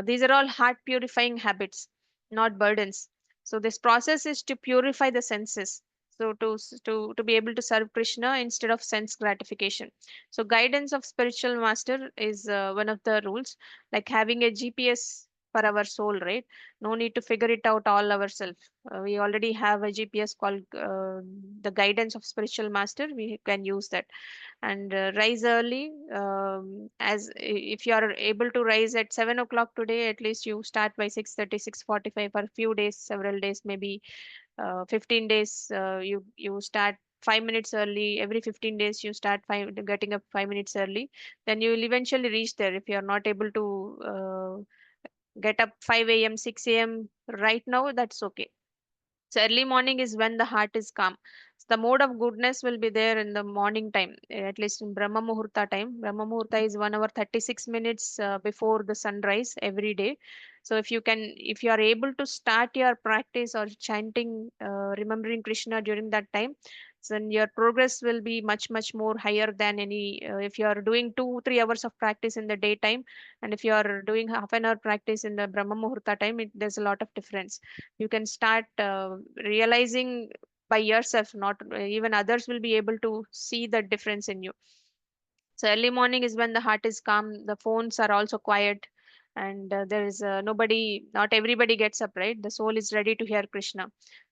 Speaker 1: These are all heart purifying habits, not burdens. So this process is to purify the senses. So to be able to serve Krishna instead of sense gratification. So guidance of spiritual master is one of the rules, like having a GPS for our soul, right? No need to figure it out all ourselves. We already have a GPS called the guidance of spiritual master. We can use that and rise early. If you are able to rise at 7 o'clock today, at least you start by 6:30, 6:45 for a few days, several days, maybe 15 days. You start 5 minutes early. Every 15 days, you start getting up 5 minutes early. Then you will eventually reach there. If you are not able to get up 5 a.m., 6 a.m. right now, that's okay. So early morning is when the heart is calm. So the mode of goodness will be there in the morning time, at least in Brahma Muhurta time. Brahma Muhurta is 1 hour 36 minutes before the sunrise every day. So if you are able to start your practice or chanting, remembering Krishna during that time, then your progress will be much more higher than any. If you are doing 2 3 hours of practice in the daytime, and if you are doing half an hour practice in the Brahma Muhurta time, there's a lot of difference. You can start realizing by yourself, not even others will be able to see the difference in you. So early morning is when the heart is calm, the phones are also quiet, and there is nobody, not everybody gets up, right? The soul is ready to hear Krishna.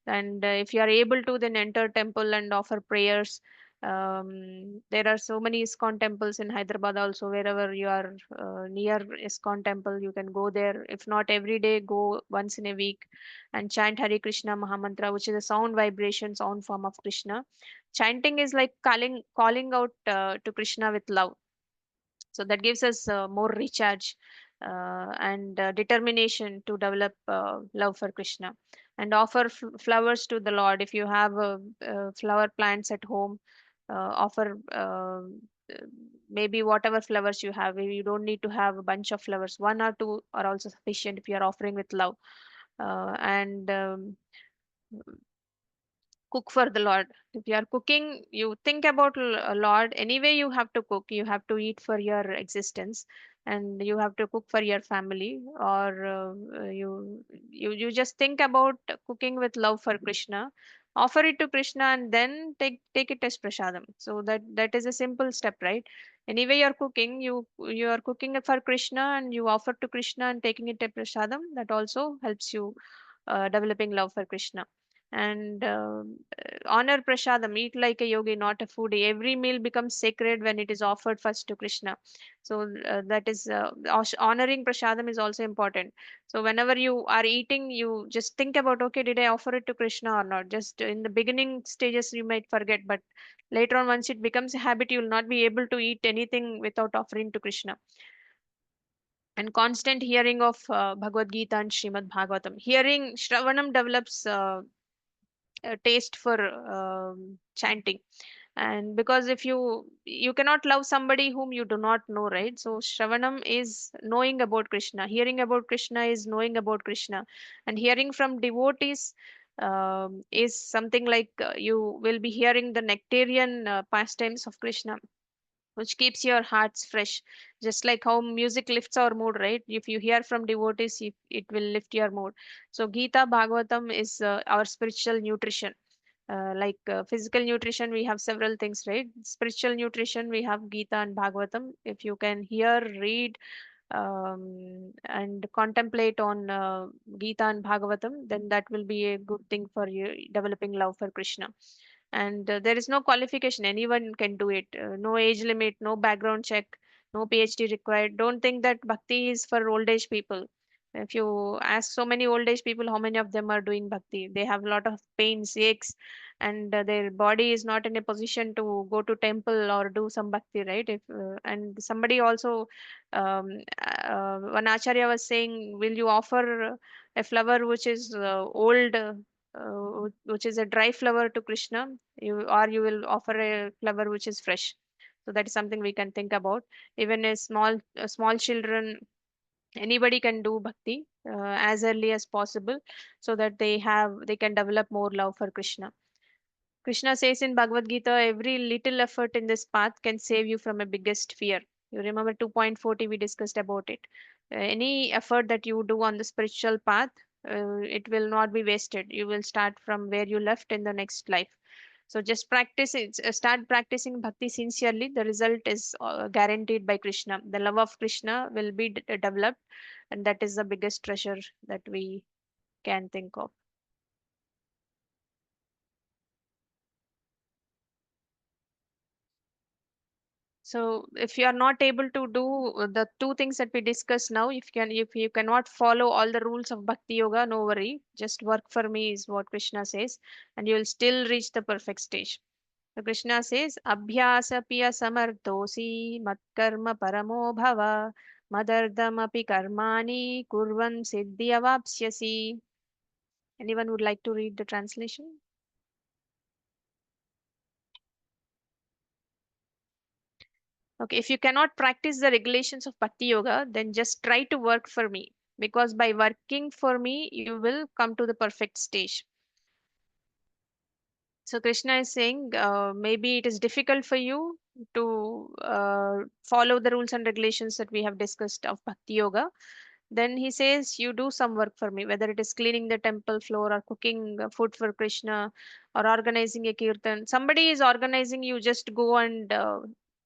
Speaker 1: And if you are able to, then enter temple and offer prayers. There are so many ISKCON temples in Hyderabad also. Wherever you are near ISKCON temple, you can go there. If not every day, go once in a week and chant Hare Krishna Mahamantra, which is a sound vibration, sound form of Krishna. Chanting is like calling out to Krishna with love. So that gives us more recharge and determination to develop love for Krishna and offer flowers to the Lord. If you have flower plants at home, offer maybe whatever flowers you have. You don't need to have a bunch of flowers. One or two are also sufficient if you are offering with love. And cook for the Lord. If you are cooking, you think about Lord. Anyway, you have to cook. You have to eat for your existence, and you have to cook for your family. Or you just think about cooking with love for Krishna. Offer it to Krishna, and then take it as prasadam. So that is a simple step, right? Anyway, you're cooking. You are cooking it for Krishna, and you offer to Krishna and taking it as prasadam. That also helps you developing love for Krishna. And honor prasadam, eat like a yogi, not a foodie. Every meal becomes sacred when it is offered first to Krishna. So that is honoring prasadam is also important. So whenever you are eating, you just think about, okay, did I offer it to Krishna or not? Just in the beginning stages, you might forget, but later on, once it becomes a habit, you will not be able to eat anything without offering to Krishna. and constant hearing of Bhagavad Gita and Srimad Bhagavatam. Hearing Shravanam develops a taste for chanting. And because if you cannot love somebody whom you do not know, right? So Shravanam is knowing about Krishna, hearing about Krishna is knowing about Krishna, and hearing from devotees is something like you will be hearing the nectarian pastimes of Krishna, which keeps your hearts fresh. Just like how music lifts our mood, right? If you hear from devotees, it will lift your mood. So Gita Bhagavatam is our spiritual nutrition. Like physical nutrition, we have several things, right? Spiritual nutrition, we have Gita and Bhagavatam. If you can hear, read, and contemplate on Gita and Bhagavatam, then that will be a good thing for you developing love for Krishna. And there is no qualification, anyone can do it. No age limit, no background check, no PhD required. Don't think that bhakti is for old age people. If you ask so many old age people how many of them are doing bhakti, they have a lot of pains, aches, and their body is not in a position to go to temple or do some bhakti, right? If and somebody also one acharya was saying, will you offer a flower which is old, which is a dry flower to Krishna, or you will offer a flower which is fresh? So that is something we can think about. Even a small children, anybody can do bhakti as early as possible, so that they can develop more love for Krishna. Krishna says in Bhagavad Gita, every little effort in this path can save you from a biggest fear. You remember 2.40, we discussed about it. Any effort that you do on the spiritual path, it will not be wasted. You will start from where you left in the next life. So just practice it, start practicing bhakti sincerely. The result is guaranteed by Krishna. The love of Krishna will be developed, and that is the biggest treasure that we can think of. So if you are not able to do the two things that we discussed now, if you cannot follow all the rules of Bhakti Yoga, no worry. Just work for me is what Krishna says, and you will still reach the perfect stage. So Krishna says, Abhyasa piya samarthosi matkarma paramo bhava madardamapi karmani kurvan siddhi avapsyasi. Anyone would like to read the translation? Okay, if you cannot practice the regulations of Bhakti Yoga, then just try to work for me. Because by working for me, you will come to the perfect stage. So Krishna is saying, maybe it is difficult for you to follow the rules and regulations that we have discussed of Bhakti Yoga. Then he says, you do some work for me, whether it is cleaning the temple floor or cooking food for Krishna or organizing a kirtan. Somebody is organizing, you just go and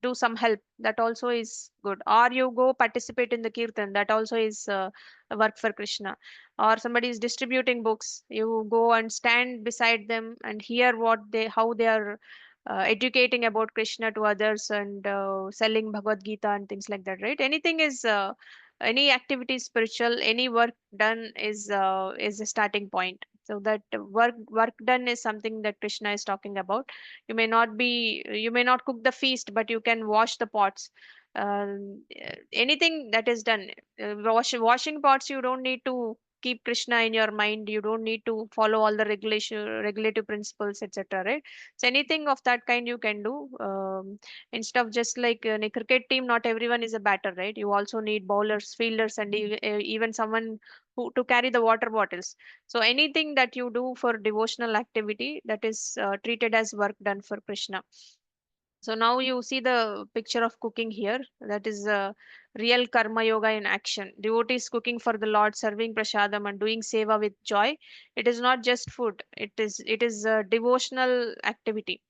Speaker 1: do some help. That also is good. Or you go participate in the kirtan. That also is a work for Krishna. Or somebody is distributing books. You go and stand beside them and hear how they are educating about Krishna to others, and selling Bhagavad Gita and things like that, right? Anything is any activity spiritual, any work done is a starting point. So that work done is something that Krishna is talking about. You may not cook the feast, but you can wash the pots. Anything that is done, washing pots, you don't need to keep Krishna in your mind. You don't need to follow all the regulative principles, etc., right? So anything of that kind you can do. Instead of just like in a cricket team, not everyone is a batter, right? You also need bowlers, fielders, and even someone who to carry the water bottles. So anything that you do for devotional activity, that is treated as work done for Krishna. So now you see the picture of cooking here. That is real karma yoga in action. Devotees cooking for the Lord, serving prasadam and doing seva with joy. It is not just food. It is a devotional activity.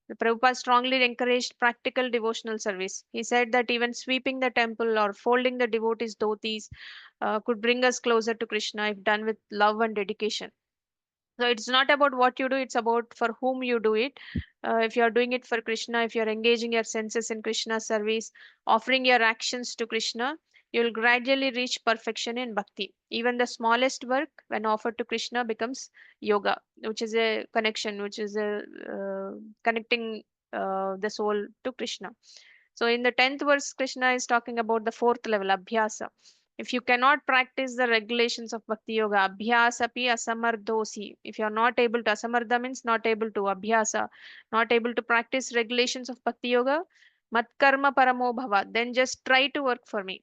Speaker 1: The Prabhupada strongly encouraged practical devotional service. He said that even sweeping the temple or folding the devotees' dhotis could bring us closer to Krishna if done with love and dedication. So it's not about what you do, it's about for whom you do it. If you are doing it for Krishna, if you are engaging your senses in Krishna's service, offering your actions to Krishna, you will gradually reach perfection in bhakti. Even the smallest work, when offered to Krishna, becomes yoga, which is a connection, which is a connecting the soul to Krishna. So in the 10th verse, Krishna is talking about the fourth level, abhyasa. If you cannot practice the regulations of Bhakti Yoga, abhyasapi asamardhosi. If you are not able to, asamardha means not able to, abhyasa, not able to practice regulations of Bhakti Yoga, matkarma paramo bhava. Then just try to work for me.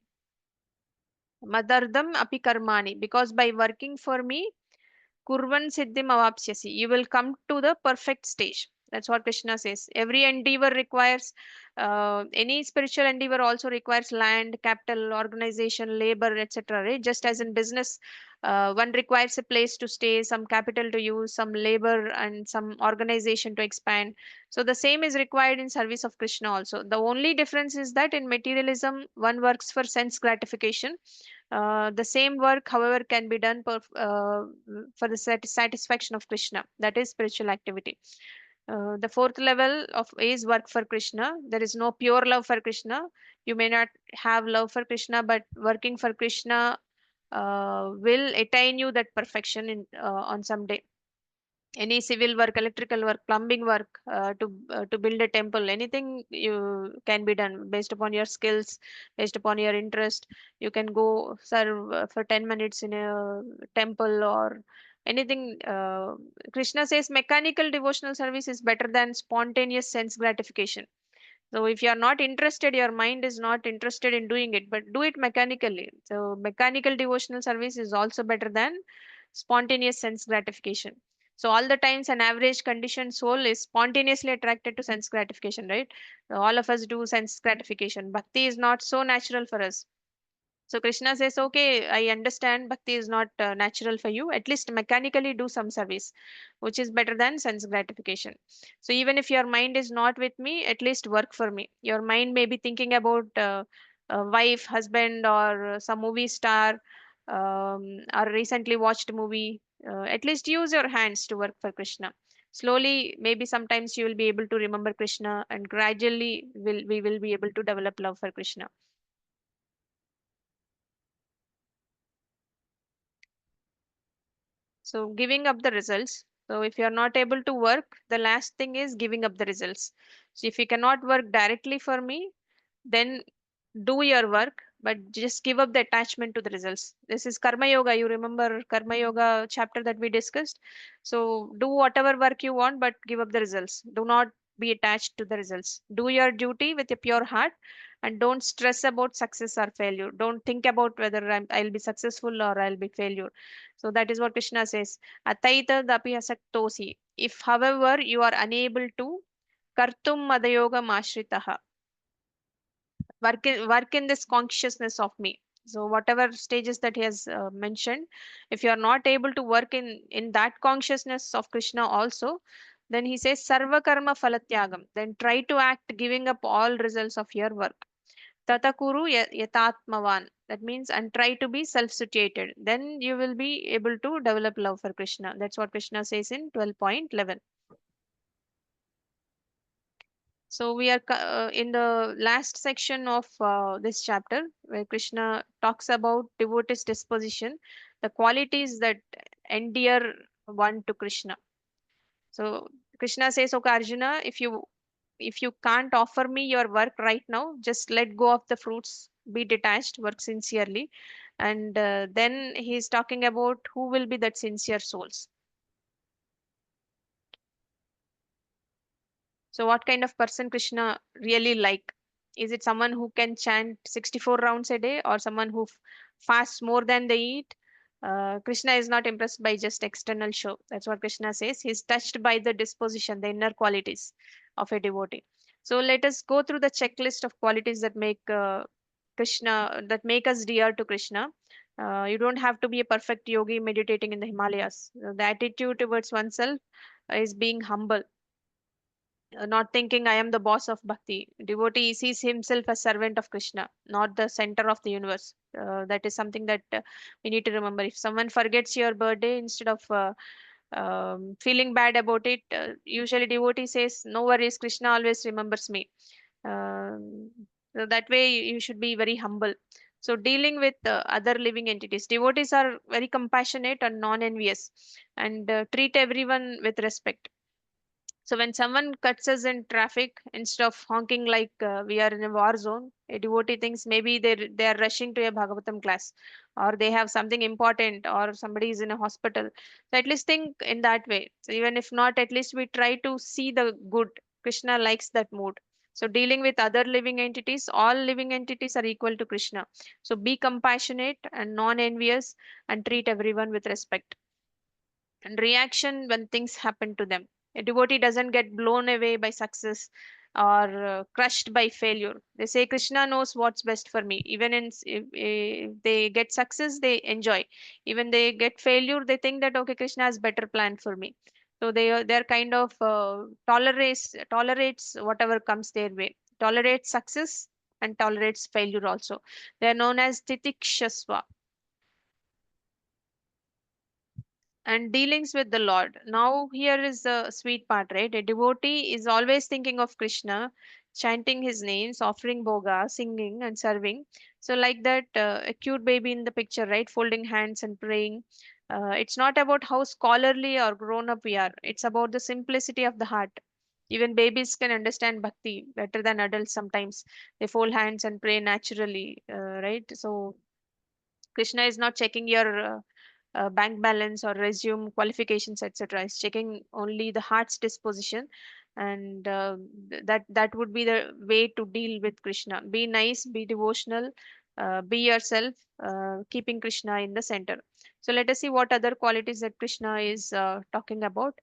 Speaker 1: Madardam api karmani. Because by working for me, kurvan siddhim avapsyasi. You will come to the perfect stage. That's what Krishna says. Every endeavor requires, any spiritual endeavor also requires land, capital, organization, labor, etc. Right? Just as in business, one requires a place to stay, some capital to use, some labor, and some organization to expand. So the same is required in service of Krishna also. The only difference is that in materialism, one works for sense gratification. The same work, however, can be done for the satisfaction of Krishna. That is spiritual activity. The fourth level of is work for Krishna. There is no pure love for Krishna. You may not have love for Krishna, but working for Krishna will attain you that perfection in on some day. Any civil work, electrical work, plumbing work, to build a temple, anything you can be done based upon your skills, based upon your interest. You can go serve for 10 minutes in a temple or anything. Krishna says mechanical devotional service is better than spontaneous sense gratification. So if you are not interested, your mind is not interested in doing it, but do it mechanically. So mechanical devotional service is also better than spontaneous sense gratification. So all the times an average conditioned soul is spontaneously attracted to sense gratification, right? So all of us do sense gratification. Bhakti is not so natural for us. So Krishna says, okay, I understand Bhakti is not natural for you. At least mechanically do some service, which is better than sense gratification. So even if your mind is not with me, at least work for me. Your mind may be thinking about a wife, husband, or some movie star, or recently watched movie. At least use your hands to work for Krishna. Slowly, maybe sometimes you will be able to remember Krishna, and gradually we will be able to develop love for Krishna. So giving up the results. So if you are not able to work, the last thing is giving up the results. So if you cannot work directly for me, then do your work, but just give up the attachment to the results. This is Karma Yoga. You remember Karma Yoga chapter that we discussed? So do whatever work you want, but give up the results. Do not be attached to the results. Do your duty with a pure heart and don't stress about success or failure. Don't think about whether I'll be successful or I'll be failure. So that is what Krishna says. Ataita dapi asaktosi. If, however, you are unable to kartum madayogam ashritaha, work in this consciousness of me. So whatever stages that he has mentioned, if you are not able to work in that consciousness of Krishna also, then he says sarva karma phalatyagam, then try to act giving up all results of your work. Tatakuru yatatmavan, that means, and try to be self-situated, then you will be able to develop love for Krishna. That's what Krishna says in 12.11. So we are in the last section of this chapter where Krishna talks about devotee's disposition, the qualities that endear one to Krishna. So Krishna says, okay, Arjuna, if you can't offer me your work right now, just let go of the fruits, be detached, work sincerely. And then he's talking about who will be that sincere souls. So, what kind of person Krishna really like? Is it someone who can chant 64 rounds a day or someone who fasts more than they eat? Krishna is not impressed by just external show. That's what Krishna says. He's touched by the disposition, the inner qualities of a devotee. So, let us go through the checklist of qualities that make that make us dear to Krishna. You don't have to be a perfect yogi meditating in the Himalayas. The attitude towards oneself is being humble, not thinking I am the boss of bhakti. Devotee sees himself as servant of Krishna, not the center of the universe. That is something that we need to remember. If someone forgets your birthday, instead of feeling bad about it, usually devotee says, "No worries, Krishna always remembers me." Um, so that way, you should be very humble. So, dealing with other living entities, devotees are very compassionate and non-envious, and treat everyone with respect. So when someone cuts us in traffic, instead of honking like we are in a war zone, a devotee thinks maybe they are rushing to a Bhagavatam class, or they have something important, or somebody is in a hospital. So at least think in that way. So even if not, at least we try to see the good. Krishna likes that mood. So dealing with other living entities, all living entities are equal to Krishna. So be compassionate and non-envious, and treat everyone with respect and reaction when things happen to them. A devotee doesn't get blown away by success or crushed by failure. They say Krishna knows what's best for me. Even if they get success, they enjoy. Even they get failure, they think that okay, Krishna has better plan for me. So they're kind of tolerates whatever comes their way. Tolerates success and tolerates failure also. They are known as titikshasva. And dealings with the Lord. Now, here is the sweet part, right? A devotee is always thinking of Krishna, chanting his names, offering bhoga, singing, and serving. So, like that, a cute baby in the picture, right? Folding hands and praying. It's not about how scholarly or grown up we are, it's about the simplicity of the heart. Even babies can understand bhakti better than adults sometimes. They fold hands and pray naturally, right? So, Krishna is not checking your bank balance or resume qualifications, etc. Is checking only the heart's disposition, and that would be the way to deal with Krishna. Be nice, be devotional, be yourself, keeping Krishna in the center. So let us see what other qualities that Krishna is talking about.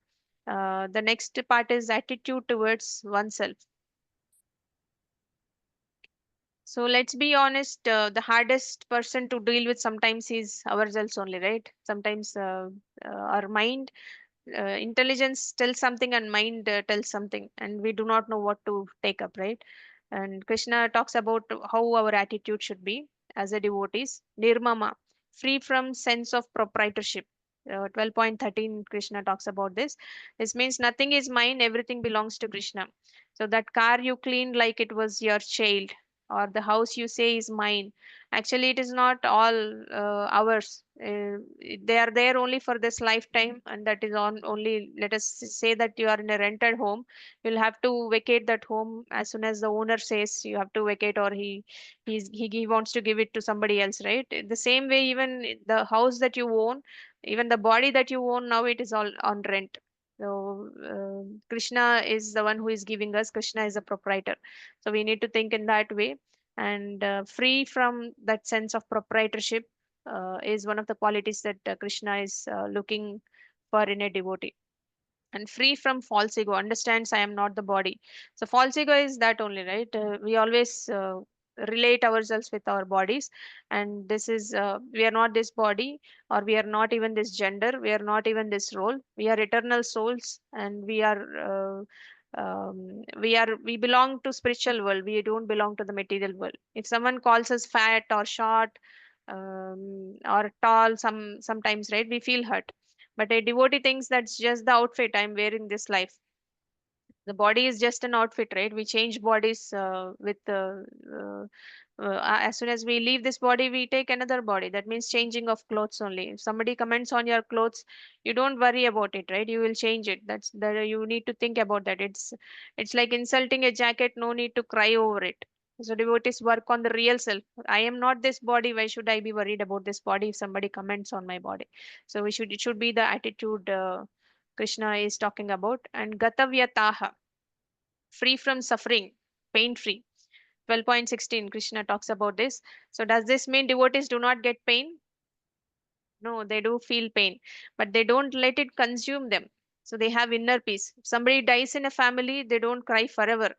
Speaker 1: The next part is attitude towards oneself. So let's be honest, the hardest person to deal with sometimes is ourselves only, right? Sometimes our mind, intelligence tells something and mind tells something, and we do not know what to take up, right? And Krishna talks about how our attitude should be as a devotees. Nirmama, free from sense of proprietorship. 12.13 Krishna talks about this. This means nothing is mine, everything belongs to Krishna. So that car you cleaned like it was your child, or the house you say is mine, actually it is not all ours. They are there only for this lifetime, and that is on only, let us say that you are in a rented home, you'll have to vacate that home as soon as the owner says you have to vacate, or he wants to give it to somebody else, right? The same way, even the house that you own, even the body that you own now, it is all on rent. So Krishna is the one who is giving us. Krishna is the proprietor. So we need to think in that way, and free from that sense of proprietorship is one of the qualities that Krishna is looking for in a devotee. And free from false ego, understands I am not the body. So false ego is that only, right? We always relate ourselves with our bodies, and this is we are not this body, or we are not even this gender, we are not even this role. We are eternal souls, and we belong to spiritual world, we don't belong to the material world. If someone calls us fat or short, or tall, sometimes, right, we feel hurt. But a devotee thinks that's just the outfit I'm wearing this life. The body is just an outfit, right? We change bodies with as soon as we leave this body, we take another body. That means changing of clothes only. If somebody comments on your clothes, you don't worry about it, right? You will change it. That's that you need to think about that. It's like insulting a jacket. No need to cry over it. So devotees work on the real self. I am not this body. Why should I be worried about this body if somebody comments on my body? So it should be the attitude Krishna is talking about. And gatavyataha, free from suffering, pain free. 12.16 Krishna talks about this. So does this mean devotees do not get pain? No, they do feel pain, but they don't let it consume them. So they have inner peace. If somebody dies in a family, they don't cry forever.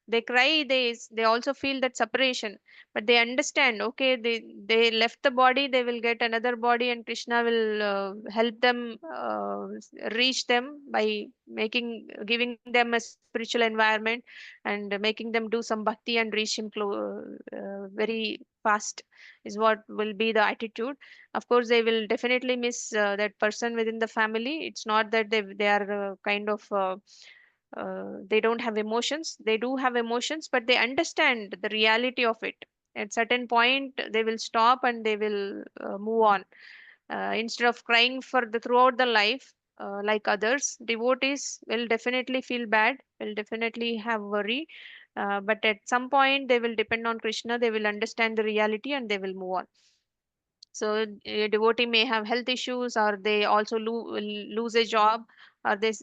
Speaker 1: They cry, they also feel that separation, but they understand, okay, they left the body, they will get another body, and Krishna will help them reach them by making giving them a spiritual environment, and making them do some bhakti and reach him very fast, is what will be the attitude. Of course they will definitely miss that person within the family. It's not that they are kind of they don't have emotions. They do have emotions, but they understand the reality of it. At certain point they will stop and they will move on. Instead of crying for the throughout the life, like others. Devotees will definitely feel bad, will definitely have worry, but at some point they will depend on Krishna, they will understand the reality and they will move on. So a devotee may have health issues, or they also will lose a job, or they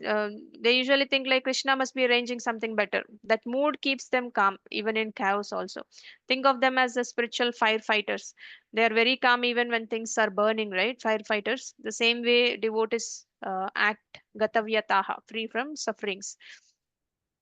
Speaker 1: usually think like Krishna must be arranging something better. That mood keeps them calm even in chaos also. Think of them as the spiritual firefighters. They are very calm even when things are burning, right? Firefighters. The same way devotees act gatavyataha, free from sufferings.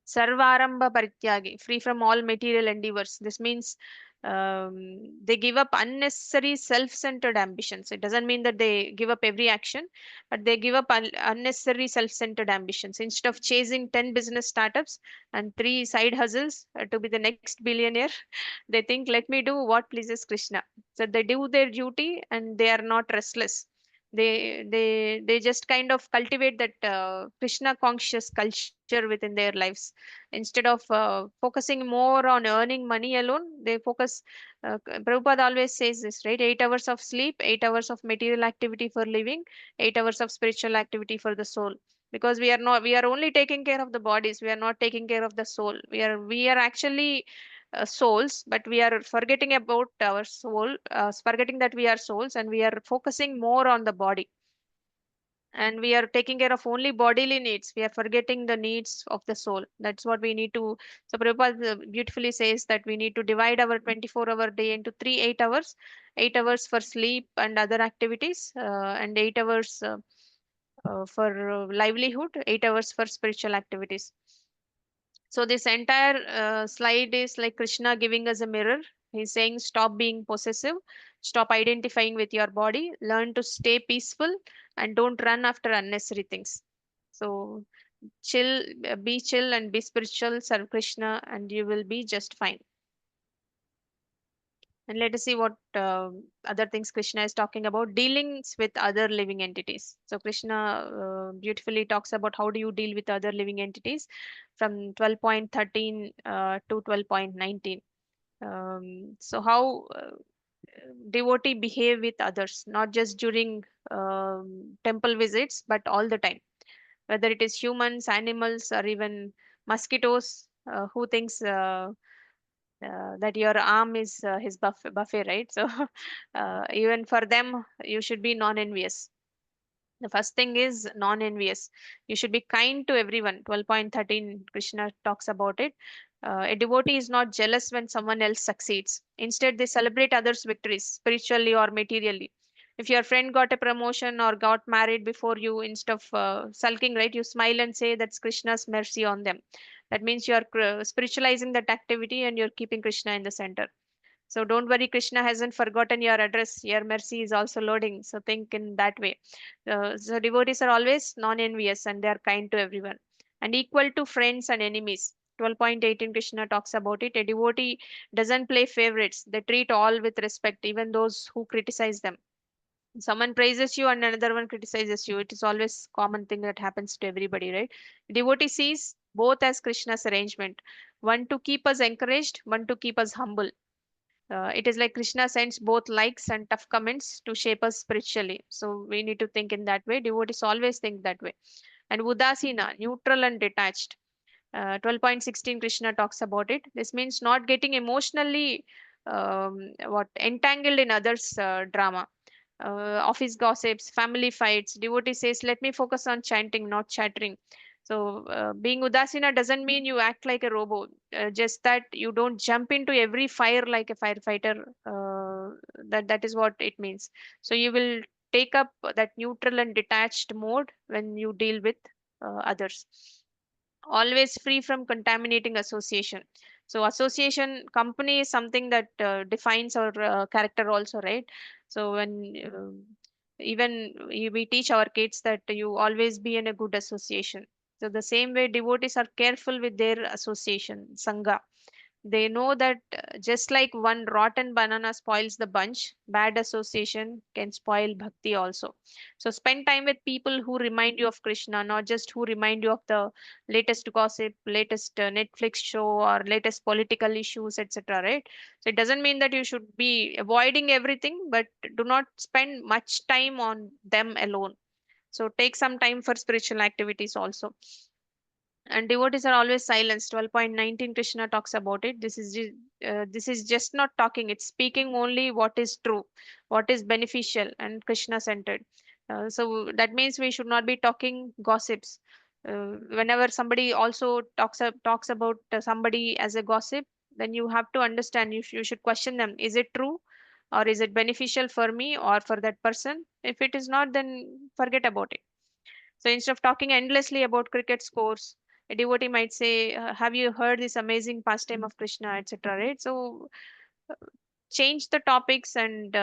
Speaker 1: Sarvaramba Parityagi, free from all material endeavors. This means they give up unnecessary self centered ambitions. It doesn't mean that they give up every action, but they give up unnecessary self centered ambitions. Instead of chasing 10 business startups and 3 side hustles to be the next billionaire, they think, let me do what pleases Krishna. So they do their duty and they are not restless. They just kind of cultivate that Krishna conscious culture within their lives. Instead of focusing more on earning money alone, they focus. Prabhupada always says this, right? 8 hours of sleep, 8 hours of material activity for living, 8 hours of spiritual activity for the soul. Because we are only taking care of the bodies, we are not taking care of the soul. We are actually souls, but we are forgetting about our soul, forgetting that we are souls, and we are focusing more on the body, and we are taking care of only bodily needs. We are forgetting the needs of the soul. That's what we need to. So Prabhupada beautifully says that we need to divide our 24-hour day into 8 hours: 8 hours for sleep and other activities, and 8 hours for livelihood, 8 hours for spiritual activities. So this entire slide is like Krishna giving us a mirror. He's saying, stop being possessive, stop identifying with your body, learn to stay peaceful, and don't run after unnecessary things. So chill, be chill, and be spiritual, serve Krishna, and you will be just fine. And let us see what other things Krishna is talking about. Dealings with other living entities. So Krishna beautifully talks about how do you deal with other living entities from 12.13 to 12.19. So how devotee behave with others, not just during temple visits, but all the time. Whether it is humans, animals, or even mosquitoes, who thinks that your arm is his buffet, right? So even for them, you should be non-envious. The first thing is non-envious. You should be kind to everyone. 12.13, Krishna talks about it. A devotee is not jealous when someone else succeeds. Instead, they celebrate others' victories, spiritually or materially. If your friend got a promotion or got married before you, instead of sulking, right, you smile and say that's Krishna's mercy on them. That means you're spiritualizing that activity and you're keeping Krishna in the center. So don't worry, Krishna hasn't forgotten your address. Your mercy is also loading. So think in that way. So devotees are always non-envious and they are kind to everyone and equal to friends and enemies. 12.18 Krishna talks about it. A devotee doesn't play favorites. They treat all with respect, even those who criticize them. Someone praises you and another one criticizes you. It is always common thing that happens to everybody, right? Devotee sees both as Krishna's arrangement. One to keep us encouraged, one to keep us humble. It is like Krishna sends both likes and tough comments to shape us spiritually. So we need to think in that way. Devotees always think that way. And Udasina, neutral and detached. 12.16 Krishna talks about it. This means not getting emotionally what entangled in others' drama, office gossips, family fights. Devotee says, let me focus on chanting, not chattering. So, being Udasina doesn't mean you act like a robot, just that you don't jump into every fire like a firefighter. That is what it means. So, you will take up that neutral and detached mode when you deal with others. Always free from contaminating association. So association company is something that defines our character also, right? So when even we teach our kids that you always be in a good association. So the same way devotees are careful with their association sangha. They know that just like one rotten banana spoils the bunch, bad association can spoil bhakti also. So spend time with people who remind you of Krishna, not just who remind you of the latest gossip, latest Netflix show, or latest political issues, etc. Right? So it doesn't mean that you should be avoiding everything, but do not spend much time on them alone. So take some time for spiritual activities also. And devotees are always silenced. 12.19 Krishna talks about it. This is just not talking, it's speaking only what is true, what is beneficial and Krishna centered. So that means we should not be talking gossips. Whenever somebody also talks about somebody as a gossip, then you have to understand, you should question them, is it true or is it beneficial for me or for that person? If it is not, then forget about it. So instead of talking endlessly about cricket scores, a devotee might say, "Have you heard this amazing pastime of Krishna, etc." Right? So uh, change the topics and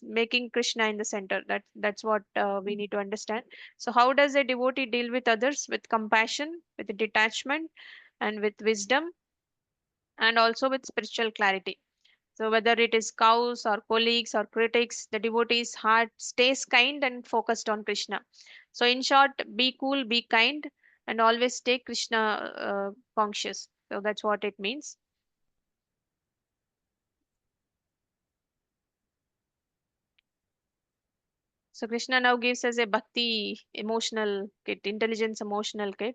Speaker 1: making Krishna in the center. That's what we need to understand. So how does a devotee deal with others? With compassion, with detachment, and with wisdom, and also with spiritual clarity. So whether it is cows or colleagues or critics, the devotee's heart stays kind and focused on Krishna. So in short, be cool, be kind, and always stay Krishna conscious. So that's what it means. So Krishna now gives us a bhakti emotional kit, intelligence emotional kit.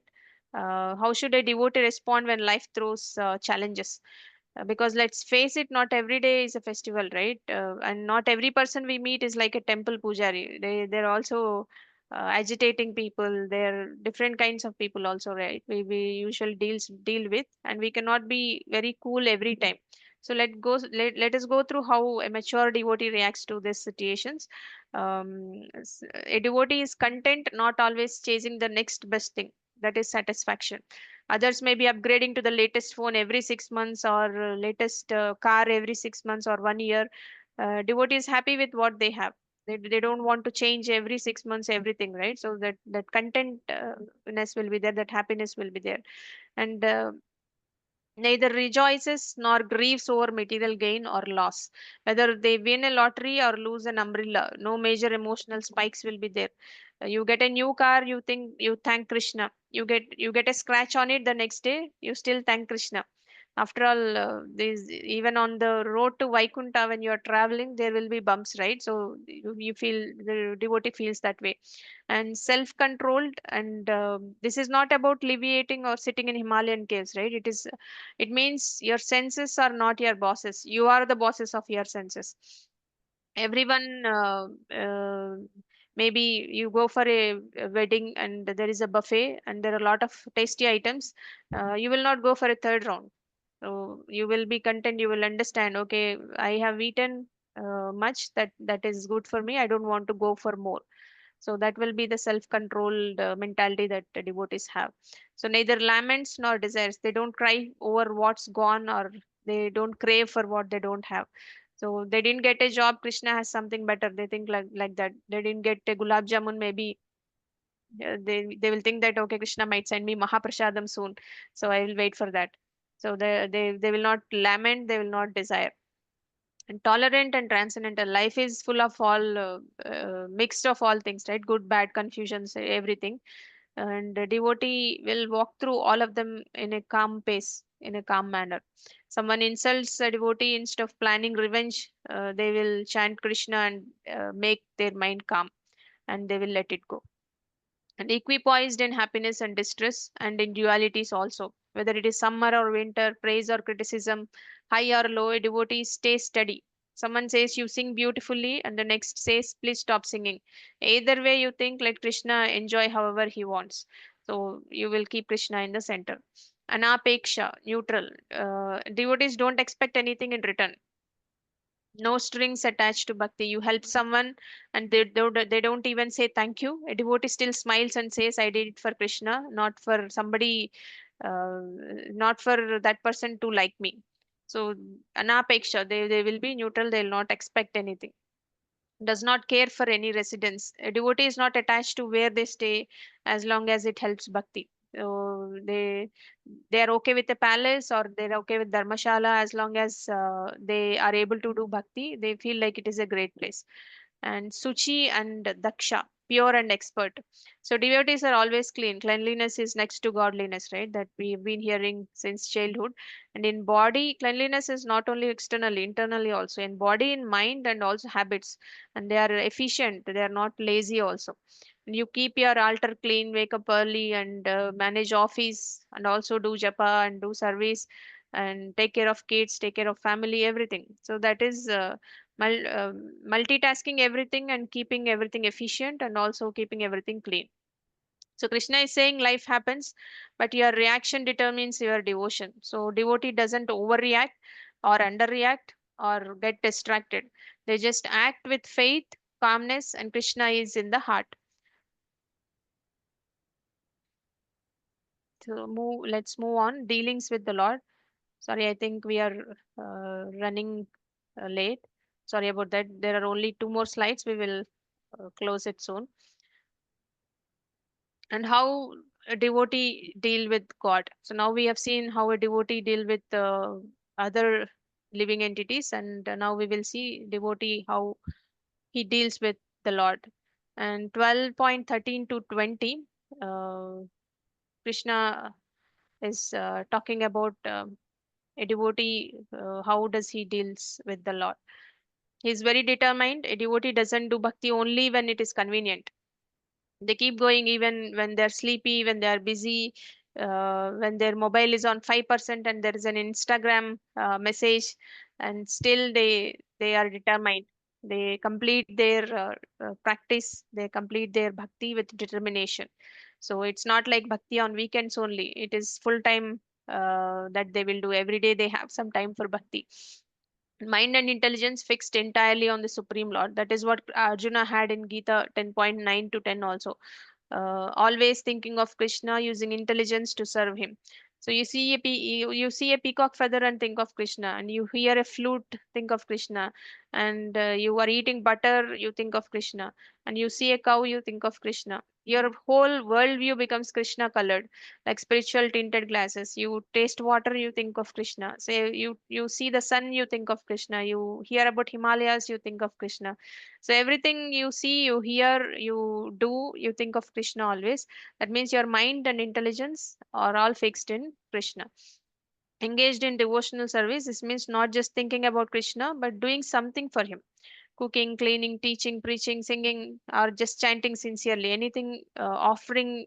Speaker 1: How should a devotee respond when life throws challenges? Because let's face it, not every day is a festival, right? And not every person we meet is like a temple pujari. They're also agitating people. They're different kinds of people also, right? We usually deal with, and we cannot be very cool every time. So let us go through how a mature devotee reacts to these situations. A devotee is content, not always chasing the next best thing. That is satisfaction. Others may be upgrading to the latest phone every 6 months, or latest car every 6 months or 1 year. Devotee is happy with what they have. They don't want to change every 6 months everything, right? So that contentness will be there, that happiness will be there. And neither rejoices nor grieves over material gain or loss. Whether they win a lottery or lose an umbrella, no major emotional spikes will be there. You get a new car, you thank Krishna. You get a scratch on it the next day, you still thank Krishna. After all, even on the road to Vaikunta, when you are traveling, there will be bumps, right? So you feel, the devotee feels that way. And self-controlled, and this is not about alleviating or sitting in Himalayan caves, right? It means your senses are not your bosses. You are the bosses of your senses. Everyone, maybe you go for a wedding and there is a buffet and there are a lot of tasty items. You will not go for a third round. So you will be content. You will understand, okay, I have eaten much, that is good for me. I don't want to go for more. So that will be the self-controlled mentality that the devotees have. So neither laments nor desires. They don't cry over what's gone, or they don't crave for what they don't have. So they didn't get a job, Krishna has something better. They think like that. They didn't get a gulab jamun, maybe they will think that, okay, Krishna might send me Mahaprasadam soon, so I will wait for that. So they will not lament, they will not desire. And tolerant and transcendental, life is full of all mixed of all things, right? Good, bad, confusions, everything. And the devotee will walk through all of them in a calm pace, in a calm manner. Someone insults a devotee, instead of planning revenge, they will chant Krishna and make their mind calm, and they will let it go. And equipoised in happiness and distress, and in dualities also. Whether it is summer or winter, praise or criticism, high or low, a devotee stays steady. Someone says you sing beautifully, and the next says please stop singing. Either way, you think, let Krishna enjoy however he wants. So you will keep Krishna in the center. Anapeksha, neutral. Devotees don't expect anything in return. No strings attached to bhakti. You help someone and they don't even say thank you. A devotee still smiles and says, I did it for Krishna, not for somebody, uh, not for that person to like me. So anapeksha, they will be neutral, they'll not expect anything. Does not care for any residence. A devotee is not attached to where they stay, as long as it helps bhakti. So they are okay with the palace, or they're okay with dharmashala, as long as they are able to do bhakti. They feel like it is a great place. And Suchi and Daksha, pure and expert. So devotees are always clean. Cleanliness is next to godliness, right? That we've been hearing since childhood. And in body, cleanliness is not only externally, internally also. In body, in mind, and also habits. And they are efficient. They are not lazy also. You keep your altar clean, wake up early, and manage office, and also do japa and do service, and take care of kids, take care of family, everything. So that is multitasking everything and keeping everything efficient and also keeping everything clean. So Krishna is saying life happens, but your reaction determines your devotion. So devotee doesn't overreact or underreact or get distracted. They just act with faith, calmness, and Krishna is in the heart. So let's move on. Dealings with the Lord. Sorry, I think we are running late. Sorry about that. There are only two more slides. We will close it soon. And how a devotee deal with God. So now we have seen how a devotee deal with other living entities, and now we will see devotee how he deals with the Lord. And 12.13 to 20, uh, Krishna is talking about a devotee, how does he deals with the Lord. He is very determined. A devotee doesn't do bhakti only when it is convenient. They keep going even when they're sleepy, when they are busy, when their mobile is on 5% and there is an Instagram message, and still they are determined. They complete their practice, they complete their bhakti with determination. So it's not like bhakti on weekends only, it is full time that they will do. Every day they have some time for bhakti. Mind and intelligence fixed entirely on the Supreme Lord. That is what Arjuna had in Gita 10.9 to 10 also. Always thinking of Krishna, using intelligence to serve him. So you see a peacock feather and think of Krishna, and you hear a flute, think of Krishna, and you are eating butter, you think of Krishna, and you see a cow, you think of Krishna. Your whole worldview becomes Krishna colored, like spiritual tinted glasses. You taste water, you think of Krishna. Say you see the sun, you think of Krishna. You hear about Himalayas, you think of Krishna. So everything you see, you hear, you do, you think of Krishna always. That means your mind and intelligence are all fixed in Krishna. Engaged in devotional service, this means not just thinking about Krishna, but doing something for him. Cooking, cleaning, teaching, preaching, singing, or just chanting sincerely. Anything, offering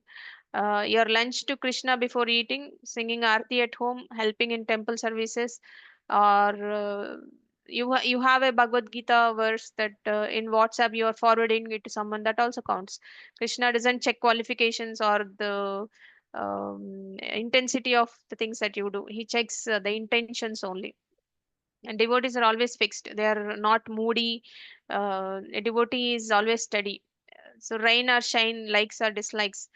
Speaker 1: your lunch to Krishna before eating, singing arti at home, helping in temple services, or you have a Bhagavad Gita verse that in WhatsApp you are forwarding it to someone, that also counts. Krishna doesn't check qualifications or the intensity of the things that you do. He checks the intentions only. And devotees are always fixed. They are not moody. A devotee is always steady. So rain or shine, likes or dislikes,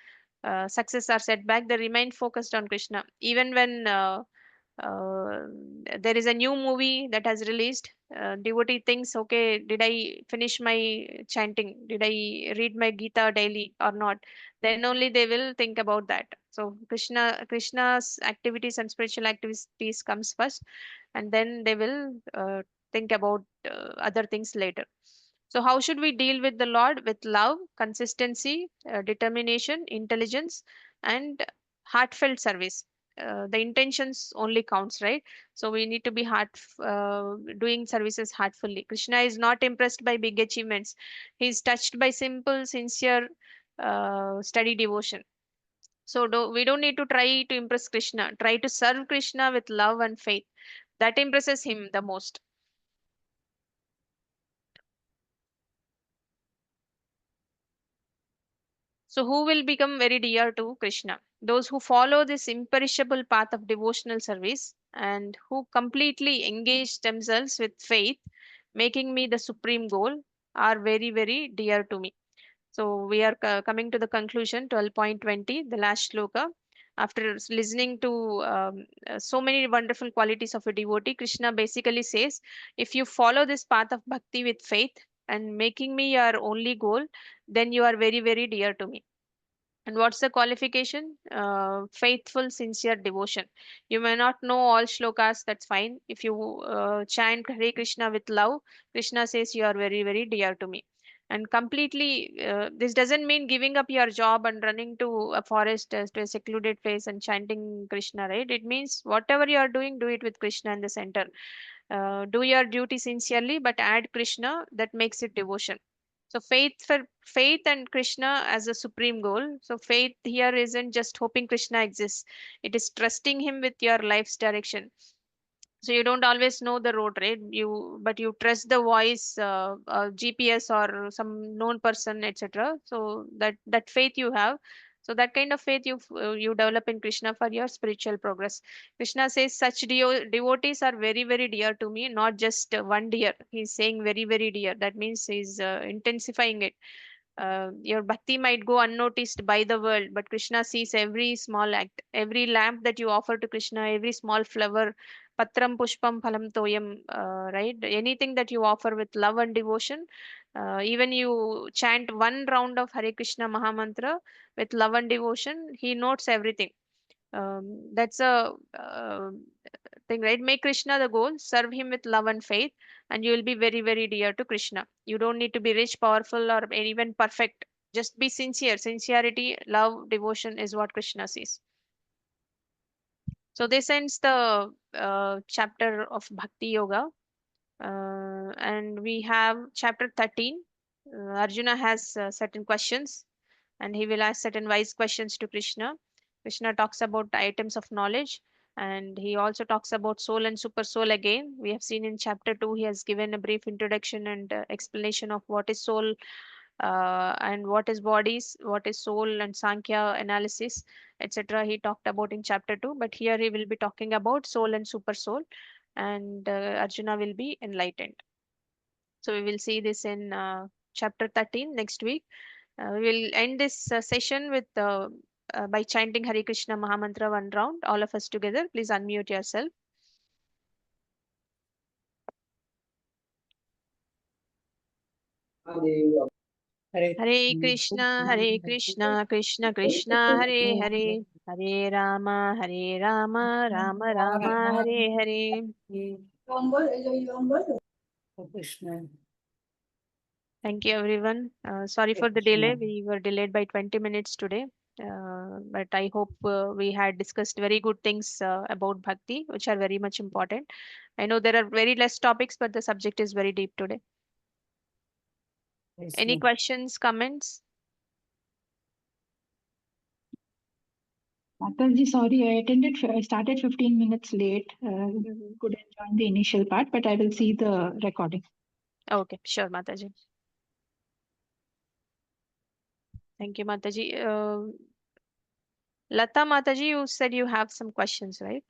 Speaker 1: success or setback, they remain focused on Krishna. Even when uh, there is a new movie that has released, devotee thinks, okay, did I finish my chanting? Did I read my Gita daily or not? Then only they will think about that. So Krishna's activities and spiritual activities comes first, and then they will think about other things later. So how should we deal with the Lord? With love, consistency, determination, intelligence, and heartfelt service. The intentions only counts, right? So we need to be doing services heartfully. Krishna is not impressed by big achievements. He is touched by simple, sincere, steady devotion. So we don't need to try to impress Krishna. Try to serve Krishna with love and faith. That impresses him the most. So, who will become very dear to Krishna? Those who follow this imperishable path of devotional service and who completely engage themselves with faith, making me the supreme goal, are very, very dear to me. So, we are coming to the conclusion, 12.20, the last shloka. After listening to so many wonderful qualities of a devotee, Krishna basically says, if you follow this path of bhakti with faith and making me your only goal, then you are very, very dear to me. And what's the qualification? Faithful, sincere devotion. You may not know all shlokas, that's fine. If you chant Hare Krishna with love, Krishna says you are very, very dear to me. And completely, this doesn't mean giving up your job and running to a forest, to a secluded place and chanting Krishna, right? It means whatever you are doing, do it with Krishna in the center. Do your duty sincerely, but add Krishna, that makes it devotion. So faith and Krishna as a supreme goal. So faith here isn't just hoping Krishna exists. It is trusting him with your life's direction. So you don't always know the road, right? But you trust the voice, GPS or some known person, etc. So that faith you have. So that kind of faith you develop in Krishna for your spiritual progress. Krishna says such devotees are very very dear to me, not just one dear. He's saying very very dear. That means he's intensifying it. Your bhakti might go unnoticed by the world, but Krishna sees every small act, every lamp that you offer to Krishna, every small flower, patram pushpam phalam toyam, right? Anything that you offer with love and devotion, even you chant one round of Hare Krishna Mahamantra with love and devotion, he notes everything. That's a thing, right? Make Krishna the goal, serve him with love and faith, and you will be very, very dear to Krishna. You don't need to be rich, powerful, or even perfect. Just be sincere. Sincerity, love, devotion is what Krishna sees. So this ends the chapter of Bhakti Yoga. And we have chapter 13. Arjuna has certain questions and he will ask certain wise questions to Krishna. Krishna talks about the items of knowledge and he also talks about soul and super soul again. We have seen in chapter 2, he has given a brief introduction and explanation of what is soul and what is bodies, what is soul, and Sankhya analysis, etc. He talked about in chapter 2, but here he will be talking about soul and super soul, and Arjuna will be enlightened. So we will see this in chapter 13 next week. We will end this session with by chanting Hare Krishna Mahamantra one round. All of us together. Please unmute yourself.
Speaker 3: Hare
Speaker 1: Hare Krishna, Krishna Krishna, Hare Hare, Hare Rama, Rama Rama, Hare Hare.
Speaker 3: Krishna.
Speaker 1: Thank you, everyone. Sorry for the delay. We were delayed by 20 minutes today. But I hope we had discussed very good things about bhakti, which are very much important. I know there are very less topics, but the subject is very deep today. Any questions, comments?
Speaker 2: Mataji, sorry, I started 15 minutes late.
Speaker 1: Mhm.
Speaker 2: Couldn't join the initial part, but I will see the recording.
Speaker 1: Okay, sure, Mataji. Thank you, Mataji. Lata Mataji, you said you have some questions, right?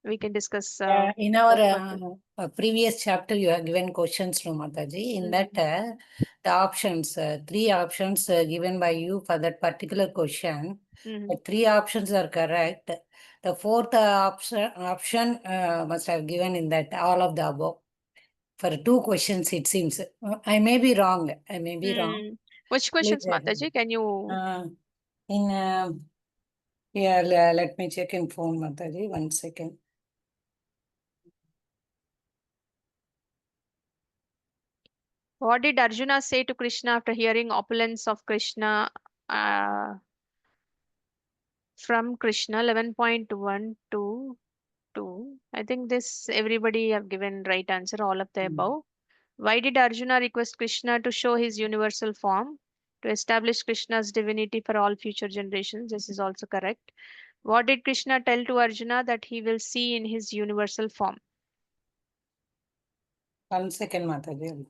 Speaker 1: We can discuss.
Speaker 3: In our
Speaker 1: further.
Speaker 3: previous chapter, you have given questions to Mataji. In that, the options, three options given by you for that particular question,
Speaker 1: Mhm.
Speaker 3: the three options are correct. The fourth option must have given in that all of the above. For two questions, it seems. I may be wrong. I may be wrong.
Speaker 1: Which
Speaker 3: Please,
Speaker 1: questions, Mataji? Can you?
Speaker 3: in yeah, let me check in phone, Mataji. 1 second.
Speaker 1: What did Arjuna say to Krishna after hearing opulence of Krishna from Krishna 11.122? I think this everybody have given right answer, all of the above. Why did Arjuna request Krishna to show his universal form to establish Krishna's divinity for all future generations? This is also correct. What did Krishna tell to Arjuna that he will see in his universal form?
Speaker 3: 1 second, Mataji.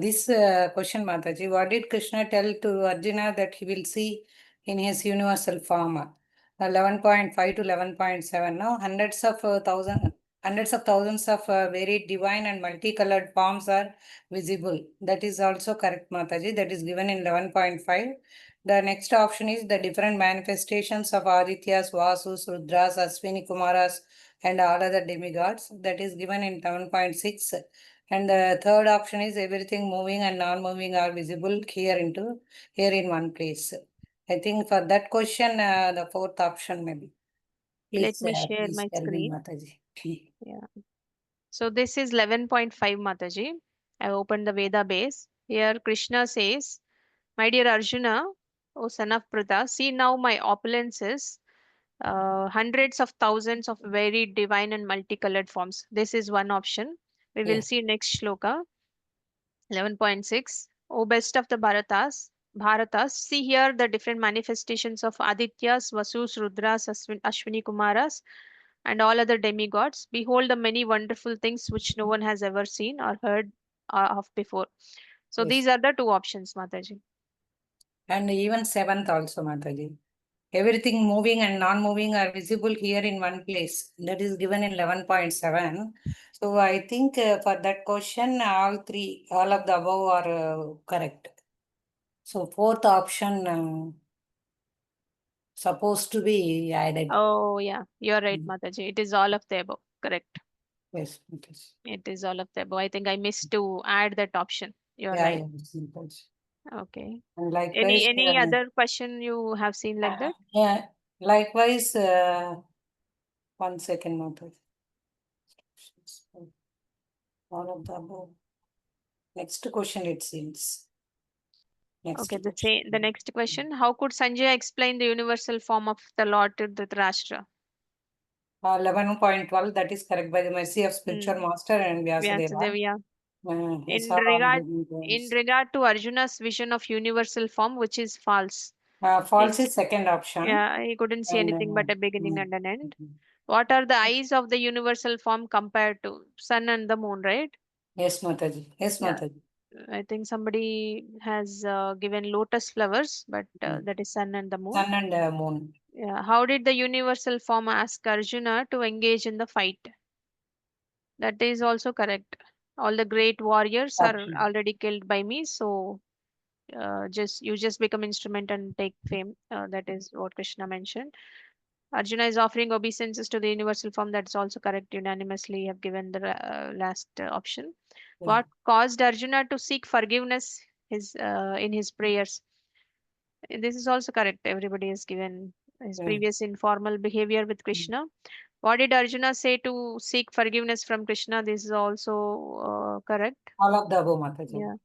Speaker 3: This question, Mataji, what did Krishna tell to Arjuna that he will see in his universal form? 11.5 to 11.7. Now, hundreds of thousands of very divine and multicolored forms are visible. That is also correct, Mataji. That is given in 11.5. The next option is the different manifestations of Adityas, Vasus, Rudras, Aswini Kumaras, and all other demigods. That is given in 7.6. And the third option is everything moving and non-moving are visible here in one place. I think for that question, the fourth option maybe.
Speaker 1: Let
Speaker 3: Please,
Speaker 1: me share
Speaker 3: please
Speaker 1: my
Speaker 3: tell me,
Speaker 1: screen.
Speaker 3: Mataji.
Speaker 1: Yeah. So this is 11.5, Mataji. I opened the Veda base. Here Krishna says, my dear Arjuna, O son of Pritha, see now my opulences, hundreds of thousands of very divine and multicolored forms. This is one option. We will
Speaker 3: Yeah.
Speaker 1: see next shloka. 11.6. O best of the Bharatas, see here the different manifestations of Adityas, Vasus, Rudras, Ashwini Kumaras, and all other demigods. Behold the many wonderful things which no one has ever seen or heard of before. So
Speaker 3: Yes.
Speaker 1: these are the two options, Mataji.
Speaker 3: And even seventh also, Mataji. Everything moving and non-moving are visible here in one place. That is given in 11.7. So I think for that question, all of the above are correct. So fourth option supposed to be added.
Speaker 1: Oh, yeah, you're right, Mataji. It is all of the above. Correct.
Speaker 3: Yes, it is.
Speaker 1: It is all of the above. I think I missed to add that option. You're
Speaker 3: Yeah,
Speaker 1: right.
Speaker 3: yeah, it's simple.
Speaker 1: Okay.
Speaker 3: And likewise,
Speaker 1: Any other question you have seen like that?
Speaker 3: yeah, likewise, 1 second, Mataji. All of the above. Next question, it seems. Next
Speaker 1: Okay,
Speaker 3: question.
Speaker 1: the next question. How could Sanjay explain the universal form of the Lord to Dhritarashtra?
Speaker 3: 11.12, that is correct. By the mercy of spiritual
Speaker 1: Mm.
Speaker 3: master and Vyasadeva.
Speaker 1: Vyasadeva, yeah.
Speaker 3: He
Speaker 1: In
Speaker 3: saw
Speaker 1: regard
Speaker 3: the
Speaker 1: in
Speaker 3: points.
Speaker 1: regard to Arjuna's vision of universal form, which is false.
Speaker 3: False is second option.
Speaker 1: Yeah, he couldn't see
Speaker 3: And
Speaker 1: anything but a beginning
Speaker 3: mm,
Speaker 1: and an end.
Speaker 3: mm.
Speaker 1: What are the eyes of the universal form compared to sun and the moon, right?
Speaker 3: Yes, Mataji. Yes,
Speaker 1: Yeah,
Speaker 3: Mataji.
Speaker 1: I think somebody has given lotus flowers, but that is sun and the moon.
Speaker 3: Sun and moon.
Speaker 1: Yeah. How did the universal form ask Arjuna to engage in the fight? That is also correct. All the great warriors are
Speaker 3: Option.
Speaker 1: already killed by me, so just become instrument and take fame. That is what Krishna mentioned. Arjuna is offering obeisances to the universal form. That's also correct. Unanimously have given the last option.
Speaker 3: Yeah.
Speaker 1: What caused Arjuna to seek forgiveness in his prayers? This is also correct. Everybody has given his
Speaker 3: Yeah.
Speaker 1: previous informal behavior with Krishna. What did Arjuna say to seek forgiveness from Krishna? This is also correct.
Speaker 3: All of the above, Mataji.
Speaker 1: Yeah.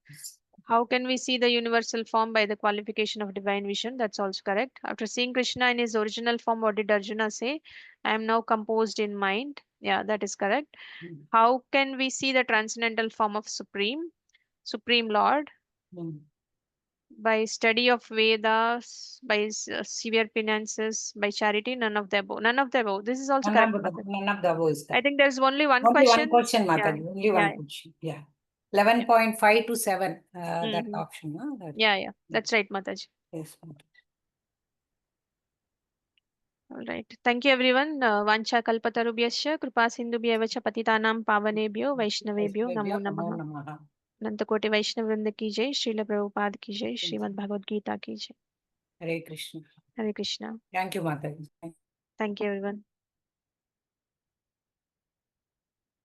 Speaker 1: How can we see the universal form? By the qualification of divine vision? That's also correct. After seeing Krishna in his original form, what did Arjuna say? I am now composed in mind. Yeah, that is correct.
Speaker 3: Mm.
Speaker 1: How can we see the transcendental form of Supreme Lord?
Speaker 3: Mm.
Speaker 1: By study of Vedas, by severe penances, by charity, none of the above. None of the above. This is also correct, Mata.
Speaker 3: None of the above is
Speaker 1: I
Speaker 3: correct.
Speaker 1: think there's only one
Speaker 3: Only
Speaker 1: question.
Speaker 3: one question,
Speaker 1: Yeah,
Speaker 3: Mataji. Only
Speaker 1: yeah,
Speaker 3: one question. Yeah. 11.5 to 7. That
Speaker 1: Mhm.
Speaker 3: option. That.
Speaker 1: Yeah. That's right, Mataji.
Speaker 3: Yes, Mataji.
Speaker 1: All right. Thank you, everyone. Vancha kalpatarubhyasya kripa sindhubhyeva cha patitanam pavanebhyo vaishnavebhyo namo
Speaker 3: Namo
Speaker 1: namaha.
Speaker 3: Namaha.
Speaker 1: Anantakoti Vaishnav Vrinda ki jai, Srila Prabhupada ki jai, Srimad Bhagavadgita ki jai.
Speaker 3: Hare Krishna.
Speaker 1: Hare Krishna.
Speaker 3: Thank you, Mataji.
Speaker 1: Thank you, everyone.